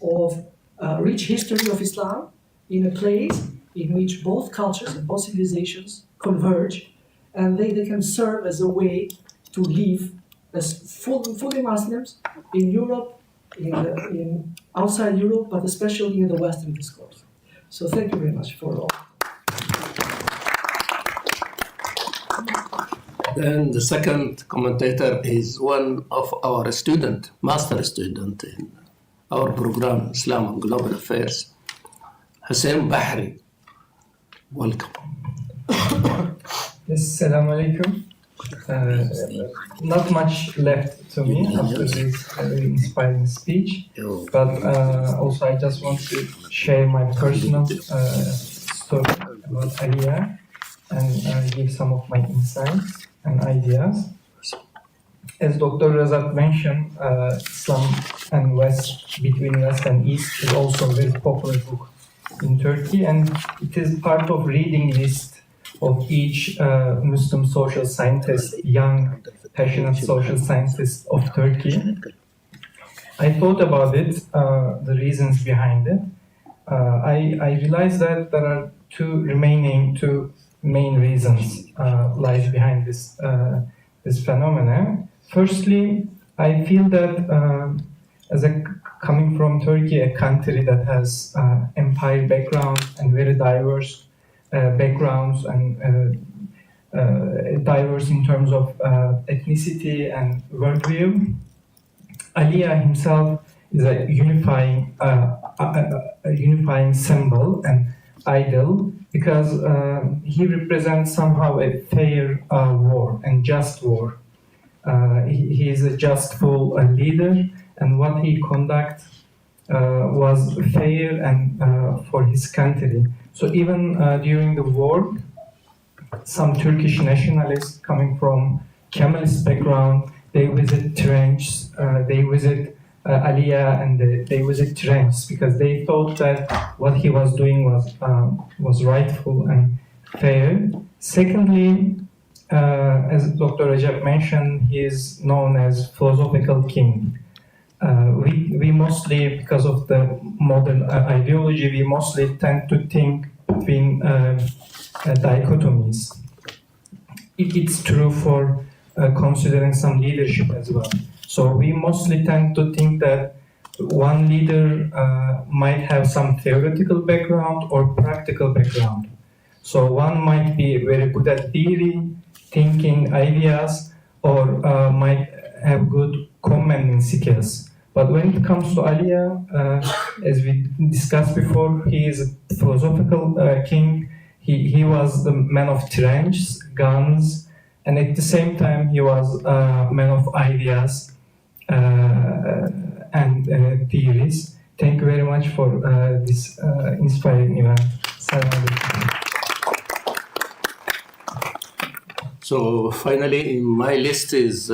of a rich history of Islam in a place in which both cultures and both civilizations converge, and they can serve as a way to live as fully Muslims in Europe, in outside Europe, but especially in the Western discourse. So thank you very much for all. Then the second commentator is one of our master student in our program, Islam and Global Affairs, Hussein Bahri. Welcome. Yes, Assalamu alaikum. Not much left to me after this very inspiring speech, but also I just want to share my personal story about Aliyah and give some of my insights and ideas. As Dr. Razak mentioned, Islam and West, between West and East, is also a very popular book in Turkey, and it is part of reading list of each Muslim social scientist, young, passionate social scientist of Turkey. I thought about it, the reasons behind it. I realized that there are two main reasons lies behind this phenomenon. Firstly, I feel that coming from Turkey, a country that has empire background and very diverse backgrounds and diverse in terms of ethnicity and worldview, Aliyah himself is a unifying symbol and idol, because he represents somehow a fair war and just war. He is a justful leader, and what he conducted was fair and for his country. So even during the war, some Turkish nationalists coming from Kemalist background, they visit trenches, they visit Aliyah, and they visit trenches because they thought that what he was doing was rightful and fair. Secondly, as Dr. Rajab mentioned, he is known as philosophical king. We mostly, because of the modern ideology, we mostly tend to think between dichotomies. It's true for considering some leadership as well. So we mostly tend to think that one leader might have some theoretical background or practical background. So one might be very good at theory, thinking ideas, or might have good commanding skills. But when it comes to Aliyah, as we discussed before, he is a philosophical king. He was the man of trenches, guns, and at the same time he was a man of ideas and theories. Thank you very much for this inspiring event. So finally, in my list is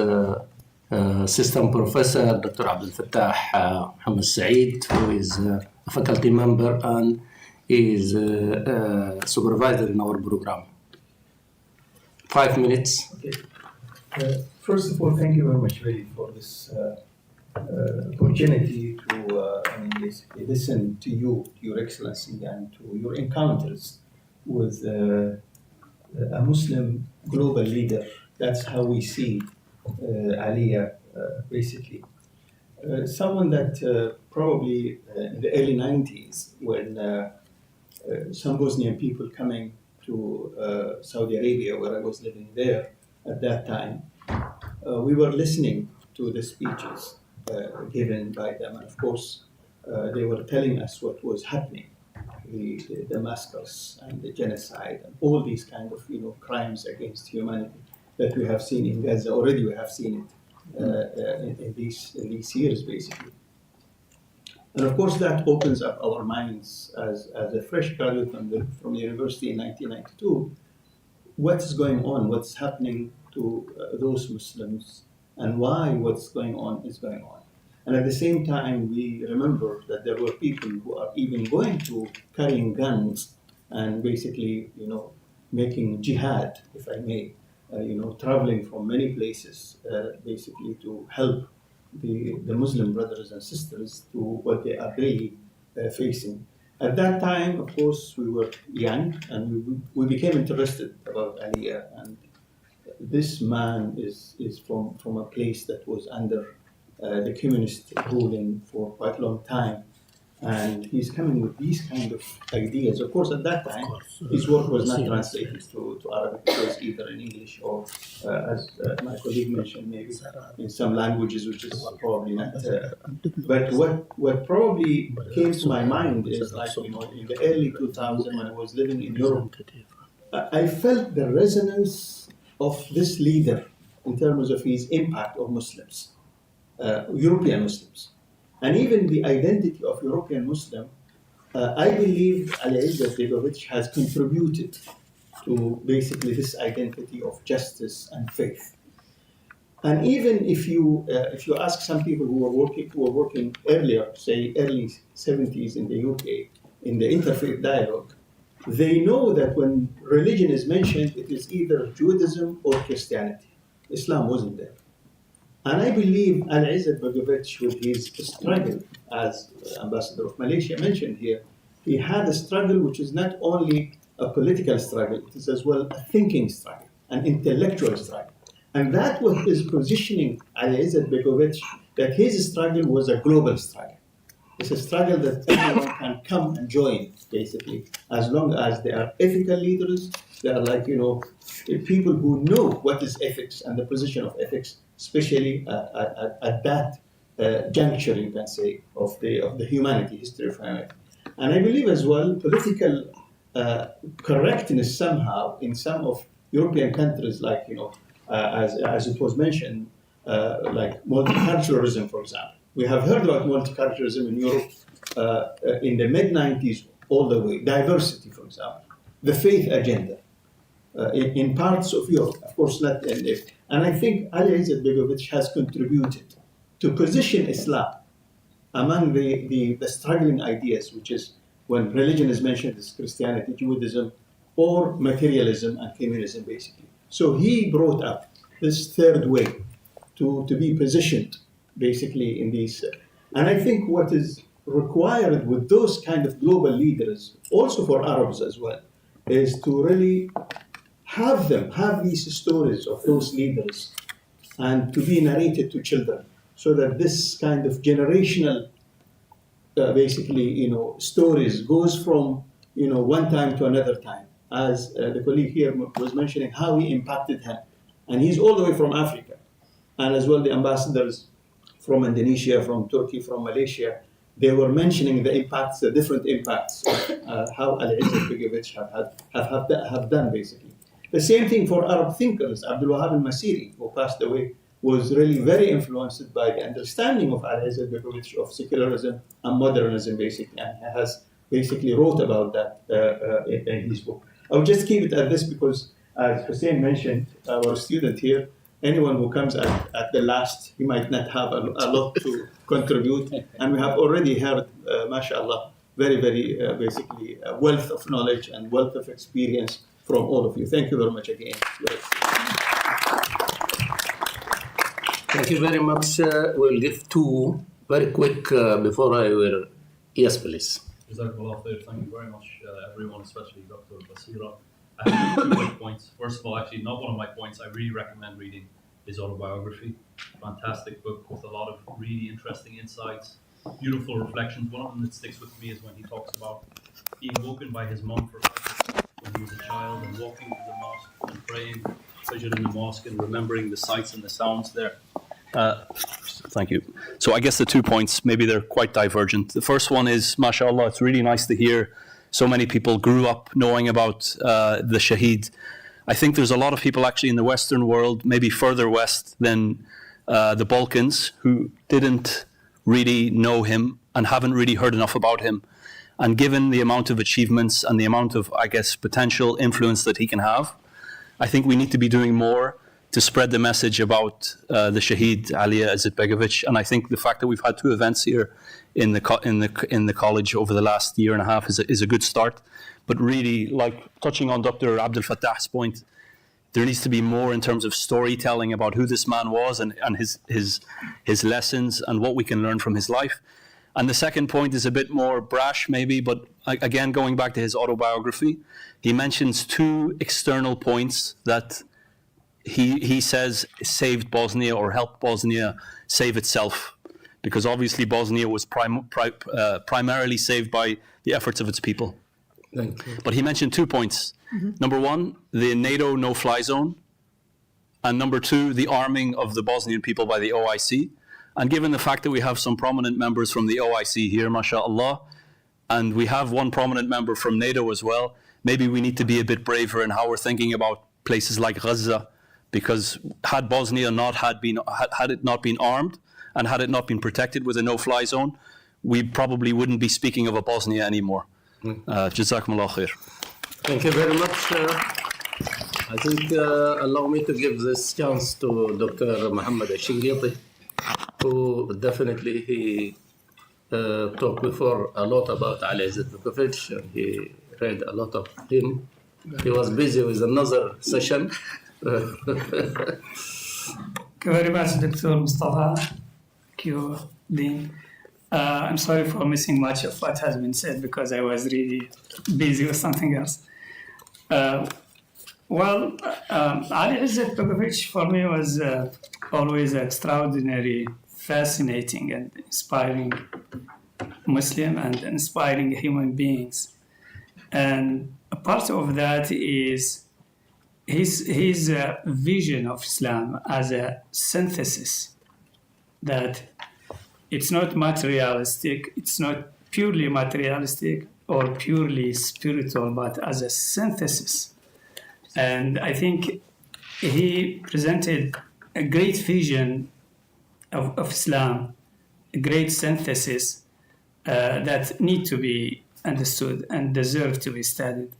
Assistant Professor Dr. Abdul Fattah Muhammad Saeed, who is a faculty member and is a supervisor in our program. 5 minutes. Okay. First of all, thank you very much, really, for this opportunity to basically listen to you, Your Excellency, and to your encounters with a Muslim global leader. That's how we see Alija, basically. Someone that probably in the early 90s, when some Bosnian people coming to Saudi Arabia, where I was living there at that time, we were listening to the speeches given by them. And of course, they were telling us what was happening, the massacres and the genocide and all these kind of crimes against humanity that we have seen in Gaza. Already we have seen it in these years, basically. And of course, that opens up our minds as a fresh graduate from the university in 1992. What's going on? What's happening to those Muslims, and why what's going on is going on? And at the same time, we remember that there were people who are even going to carrying guns and basically, making jihad, if I may, traveling from many places, basically to help the Muslim brothers and sisters to what they are really facing. At that time, of course, we were young and we became interested about Alija. And this man is from a place that was under the communist ruling for quite a long time. And he's coming with these kind of ideas. Of course, at that time, his work was not translated to Arabic, it was either in English or, as my colleague mentioned, maybe in some languages, which is probably not. But what probably came to my mind is like, in the early 2000s when I was living in Europe, I felt the resonance of this leader in terms of his impact on Muslims, European Muslims. And even the identity of European Muslim, I believe Alija Izetbegović has contributed to basically this identity of justice and faith. And even if you ask some people who were working earlier, say early 70s in the UK, in the interfaith dialogue, they know that when religion is mentioned, it is either Judaism or Christianity. Islam wasn't there. And I believe Alija Izetbegović, with his struggle, as Ambassador of Malaysia mentioned here, he had a struggle which is not only a political struggle, it is as well a thinking struggle, an intellectual struggle. And that was his positioning, Alija Izetbegović, that his struggle was a global struggle. It's a struggle that everyone can come and join, basically, as long as they are ethical leaders, they are like, people who know what is ethics and the position of ethics, especially at that juncture, you can say, of the humanity, history of humanity. And I believe as well political correctness somehow in some of European countries, like, as it was mentioned, like multiculturalism, for example. We have heard about multiculturalism in Europe in the mid-90s all the way. Diversity, for example. The faith agenda in parts of Europe, of course not in it. And I think Alija Izetbegović has contributed to position Islam among the struggling ideas, which is when religion is mentioned, it's Christianity, Judaism, or materialism and communism, basically. So he brought up this third way to be positioned, basically, in these. And I think what is required with those kind of global leaders, also for Arabs as well, is to really have these stories of those leaders and to be narrated to children, so that this kind of generational, basically, stories goes from, one time to another time. As the colleague here was mentioning, how he impacted him. And he's all the way from Africa. And as well the ambassadors from Indonesia, from Turkey, from Malaysia, they were mentioning the impacts, the different impacts of how Alija Izetbegović have done, basically. The same thing for Arab thinkers. Abdul Wahab al-Masiri, who passed away, was really very influenced by the understanding of Alija Izetbegović of secularism and modernism, basically, and has basically wrote about that in his book. I will just keep it at this because, as Hussein mentioned, our student here, anyone who comes at the last, he might not have a lot to contribute. And we have already heard, mashallah, very, very basically a wealth of knowledge and wealth of experience from all of you. Thank you very much again. Thank you very much. We'll give two very quick before I will. Yes, please. Jazakallah khair. Thank you very much, everyone, especially Dr. Bisera. I have 2 quick points. First of all, actually, not one of my points. I really recommend reading his autobiography. Fantastic book with a lot of really interesting insights, beautiful reflections. One of them that sticks with me is when he talks about being woken by his mum for Fajr when he was a child and walking to the mosque and praying Fajr in the mosque and remembering the sights and the sounds there. Thank you. So I guess the 2 points, maybe they're quite divergent. The first one is, mashallah, it's really nice to hear so many people grew up knowing about the Shaheed. I think there's a lot of people actually in the Western world, maybe further west than the Balkans, who didn't really know him and haven't really heard enough about him. And given the amount of achievements and the amount of, I guess, potential influence that he can have, I think we need to be doing more to spread the message about the Shaheed Alija Izetbegović. And I think the fact that we've had 2 events here in the college over the last year and a half is a good start. But really, like touching on Dr. Abdel Fattah's point, there needs to be more in terms of storytelling about who this man was and his lessons and what we can learn from his life. And the second point is a bit more brash maybe, but again, going back to his autobiography, he mentions 2 external points that he says saved Bosnia or helped Bosnia save itself. Because obviously Bosnia was primarily saved by the efforts of its people. Thank you. But he mentioned 2 points. Mm-hmm. Number 1, the NATO no-fly zone. And number 2, the arming of the Bosnian people by the OIC. And given the fact that we have some prominent members from the OIC here, mashallah, and we have one prominent member from NATO as well, maybe we need to be a bit braver in how we're thinking about places like Gaza, because had Bosnia had it not been armed, and had it not been protected with a no-fly zone, we probably wouldn't be speaking of a Bosnia anymore. Jazakumullah khair. Thank you very much. I think allow me to give this chance to Dr. Muhammad Al-Shinqiti, who definitely he talked before a lot about Alija Izetbegović, and he read a lot of him. He was busy with another session. Thank you very much, Dr. Mustafa. Thank you, Dean. I'm sorry for missing much of what has been said because I was really busy with something else. Alija Izetbegović for me was always extraordinary, fascinating and inspiring Muslim and inspiring human beings. And a part of that is his vision of Islam as a synthesis, that it's not materialistic, it's not purely materialistic or purely spiritual, but as a synthesis. And I think he presented a great vision of Islam, a great synthesis that need to be understood and deserve to be studied.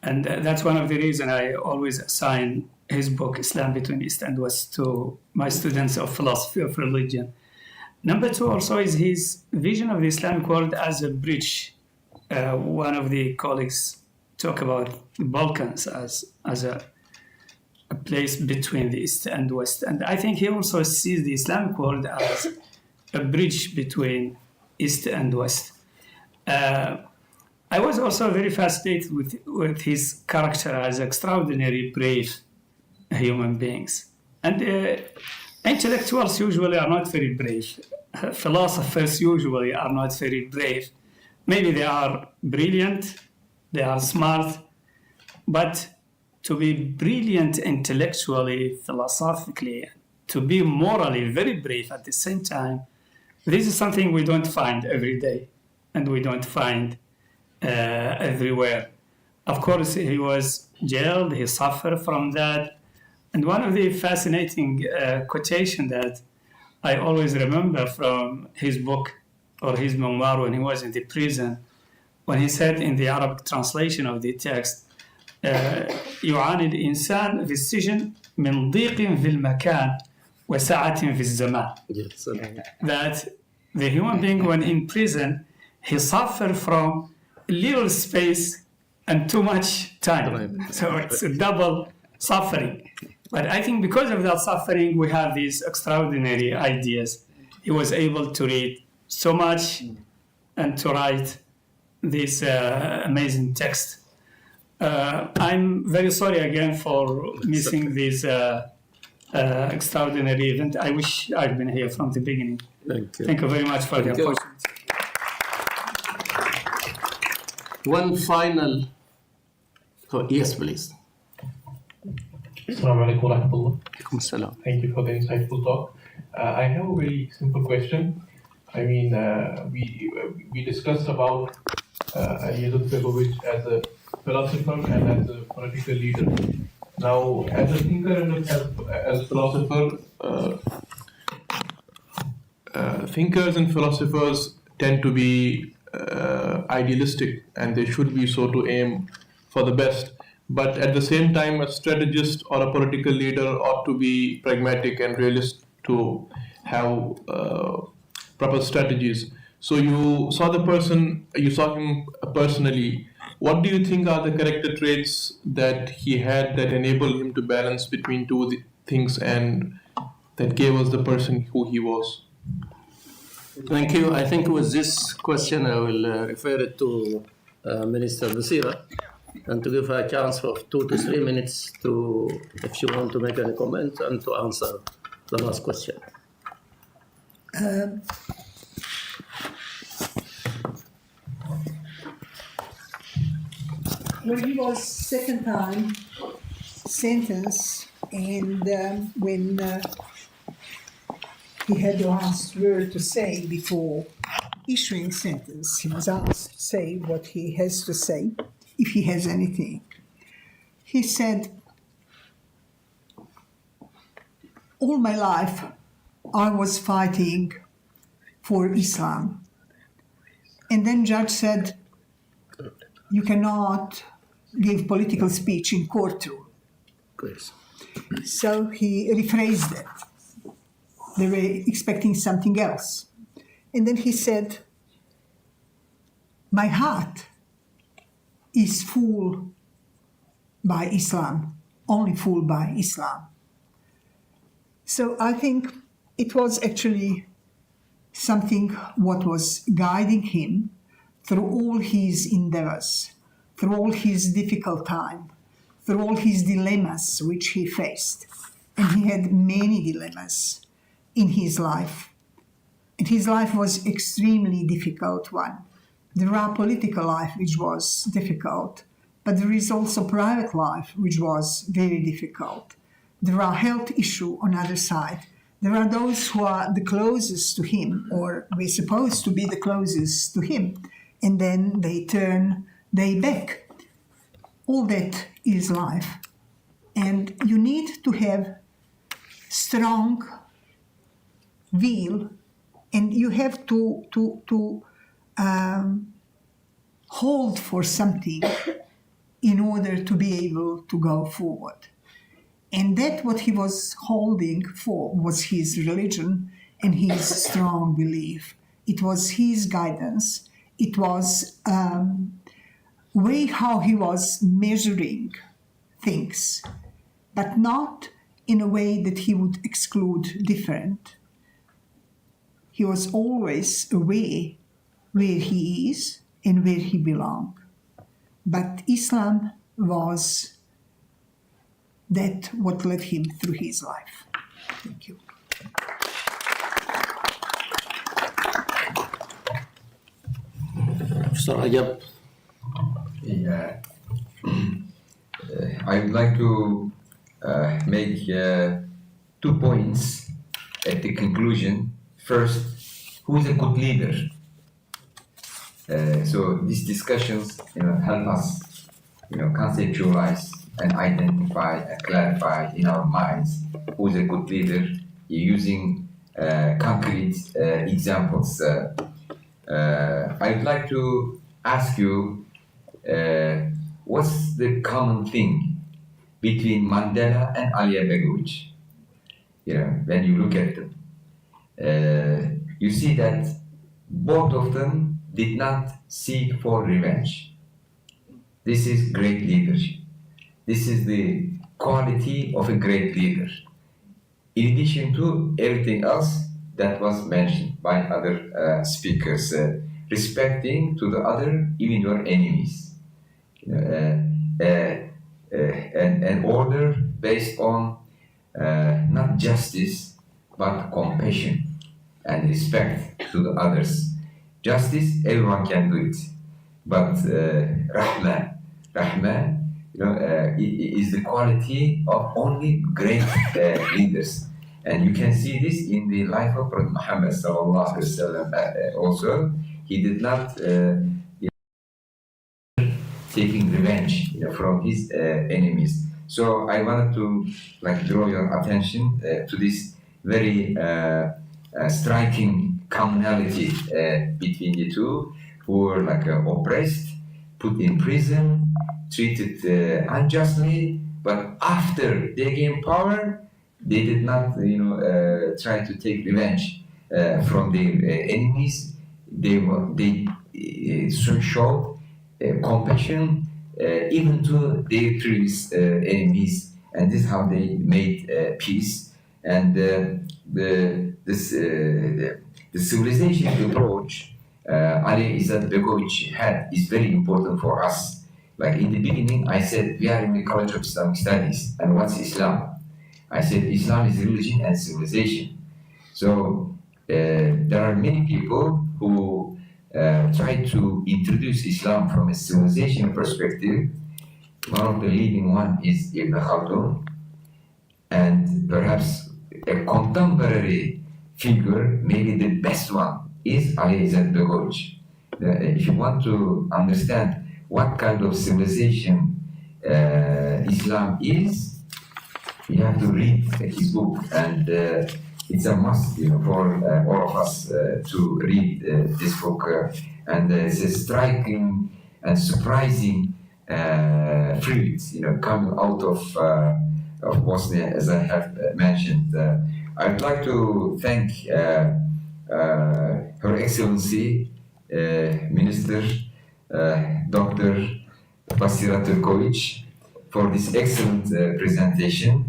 And that's one of the reasons I always assign his book, Islam Between East and West, to my students of philosophy of religion. Number 2 also is his vision of the Islamic world as a bridge. One of the colleagues talk about the Balkans as a place between the East and West. And I think he also sees the Islamic world as a bridge between East and West. I was also very fascinated with his character as extraordinary brave human beings. And intellectuals usually are not very brave. Philosophers usually are not very brave. Maybe they are brilliant, they are smart, but to be brilliant intellectually, philosophically, to be morally very brave at the same time, this is something we don't find every day, and we don't find everywhere. Of course, he was jailed, he suffered from that. And one of the fascinating quotation that I always remember from his book or his memoir when he was in the prison, when he said in the Arabic translation of the text, يعاني الإنسان في السجن من ضيق في المكان وسعة في الزمان. That the human being when in prison, he suffered from little space and too much time. So it's a double suffering. But I think because of that suffering, we have these extraordinary ideas. He was able to read so much and to write this amazing text. I'm very sorry again for missing this extraordinary event. I wish I'd been here from the beginning. Thank you. Thank you very much for the opportunity. One final. Oh, yes, please. Assalamu alaikum wa rahmatullah. Assalam. Thank you for the insightful talk. I have a very simple question. I mean, we discussed about Alija Izetbegović as a philosopher and as a political leader. Now, as a thinker and as a philosopher, thinkers and philosophers tend to be idealistic, and they should be so to aim for the best. But at the same time, a strategist or a political leader ought to be pragmatic and realist to have proper strategies. So you saw him personally. What do you think are the character traits that he had that enabled him to balance between two things and that gave us the person who he was? Thank you. I think with this question, I will refer it to Minister Bisera, and to give her a chance for 2 to 3 minutes to, if she want to make any comment, and to answer the last question. When he was second time sentenced, and when he had the last word to say before issuing sentence, he was asked to say what he has to say, if he has anything. He said, all my life I was fighting for Islam. And then judge said, you cannot give political speech in courtroom. Please. So he rephrased it. They were expecting something else. And then he said, my heart is full by Islam, only full by Islam. So I think it was actually something what was guiding him through all his endeavors, through all his difficult time, through all his dilemmas which he faced. And he had many dilemmas in his life. And his life was extremely difficult one. There are political life which was difficult, but there is also private life which was very difficult. There are health issues on the other side. There are those who are the closest to him, or we're supposed to be the closest to him, and then they turn their back. All that is life. And you need to have strong will, and you have to hold for something in order to be able to go forward. And that what he was holding for was his religion and his strong belief. It was his guidance. It was way how he was measuring things, but not in a way that he would exclude different. He was always aware where he is and where he belongs. But Islam was that what led him through his life. Thank you. Mr. Rajab. Yeah. I would like to make 2 points at the conclusion. First, who is a good leader? So these discussions, help us, conceptualize and identify and clarify in our minds who is a good leader using concrete examples. I'd like to ask you, what's the common thing between Mandela and Alija Izetbegović? When you look at them, you see that both of them did not seek for revenge. This is great leadership. This is the quality of a great leader. In addition to everything else that was mentioned by other speakers, respecting to the other, even your enemies. an order based on not justice but compassion and respect to the others. Justice, everyone can do it, but rahma, is the quality of only great leaders. And you can see this in the life of Prophet Muhammad sallallahu alaihi wasallam. Also, he did not taking revenge from his enemies. So I wanted to draw your attention to this very striking commonality between the two, who were oppressed, put in prison, treated unjustly, but after they gained power, they did not, try to take revenge from their enemies. They showed compassion even to their previous enemies, and this is how they made peace. And the civilization approach Alija Izetbegović had is very important for us. Like in the beginning, I said we are in the College of Islamic Studies, and what's Islam? I said Islam is religion and civilization. So there are many people who try to introduce Islam from a civilization perspective. One of the leading one is Ibn Khaldun, and perhaps a contemporary figure, maybe the best one, is Alija Izetbegović. If you want to understand what kind of civilization Islam is, you have to read his book, and it's a must, for all of us to read this book. And it's a striking and surprising fruit, coming out of Bosnia, as I have mentioned. I'd like to thank Her Excellency Minister Dr. Bisera Turković for this excellent presentation.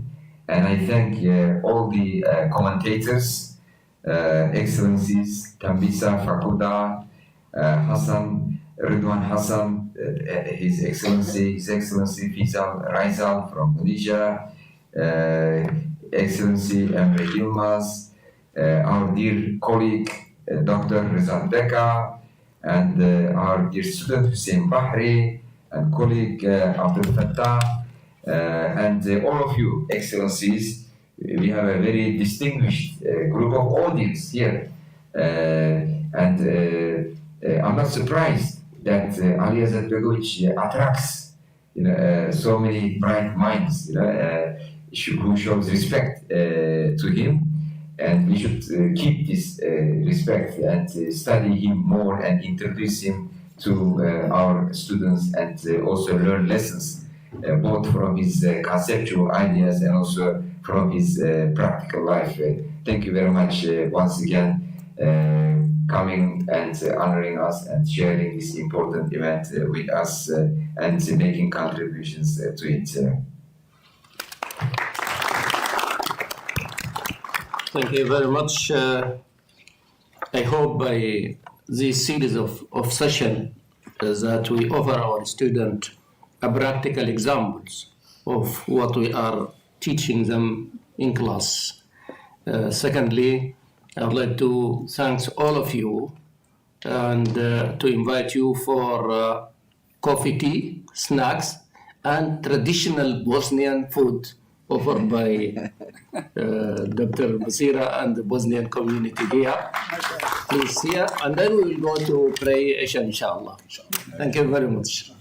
And I thank all the commentators, Excellencies Tambisa Fakuda, Hassan, Ridwan Hassan, His Excellency Fizal Raizal from Malaysia, Excellency Emre Yilmaz, our dear colleague Dr. Rizal Beka, and our dear student Hussein Bahri, and colleague Abdul Fattah, and all of you, Excellencies. We have a very distinguished group of audience here, and I'm not surprised that Alija Izetbegović attracts so many bright minds who shows respect to him, and we should keep this respect and study him more and introduce him to our students, and also learn lessons both from his conceptual ideas and also from his practical life. Thank you very much once again, coming and honoring us and sharing this important event with us and making contributions to it. Thank you very much. I hope by this series of sessions that we offer our students practical examples of what we are teaching them in class. Secondly, I would like to thank all of you and to invite you for coffee, tea, snacks, and traditional Bosnian food offered by Dr. Bisera and the Bosnian community here. Please here, and then we will go to pray Isha, inshallah. Thank you very much.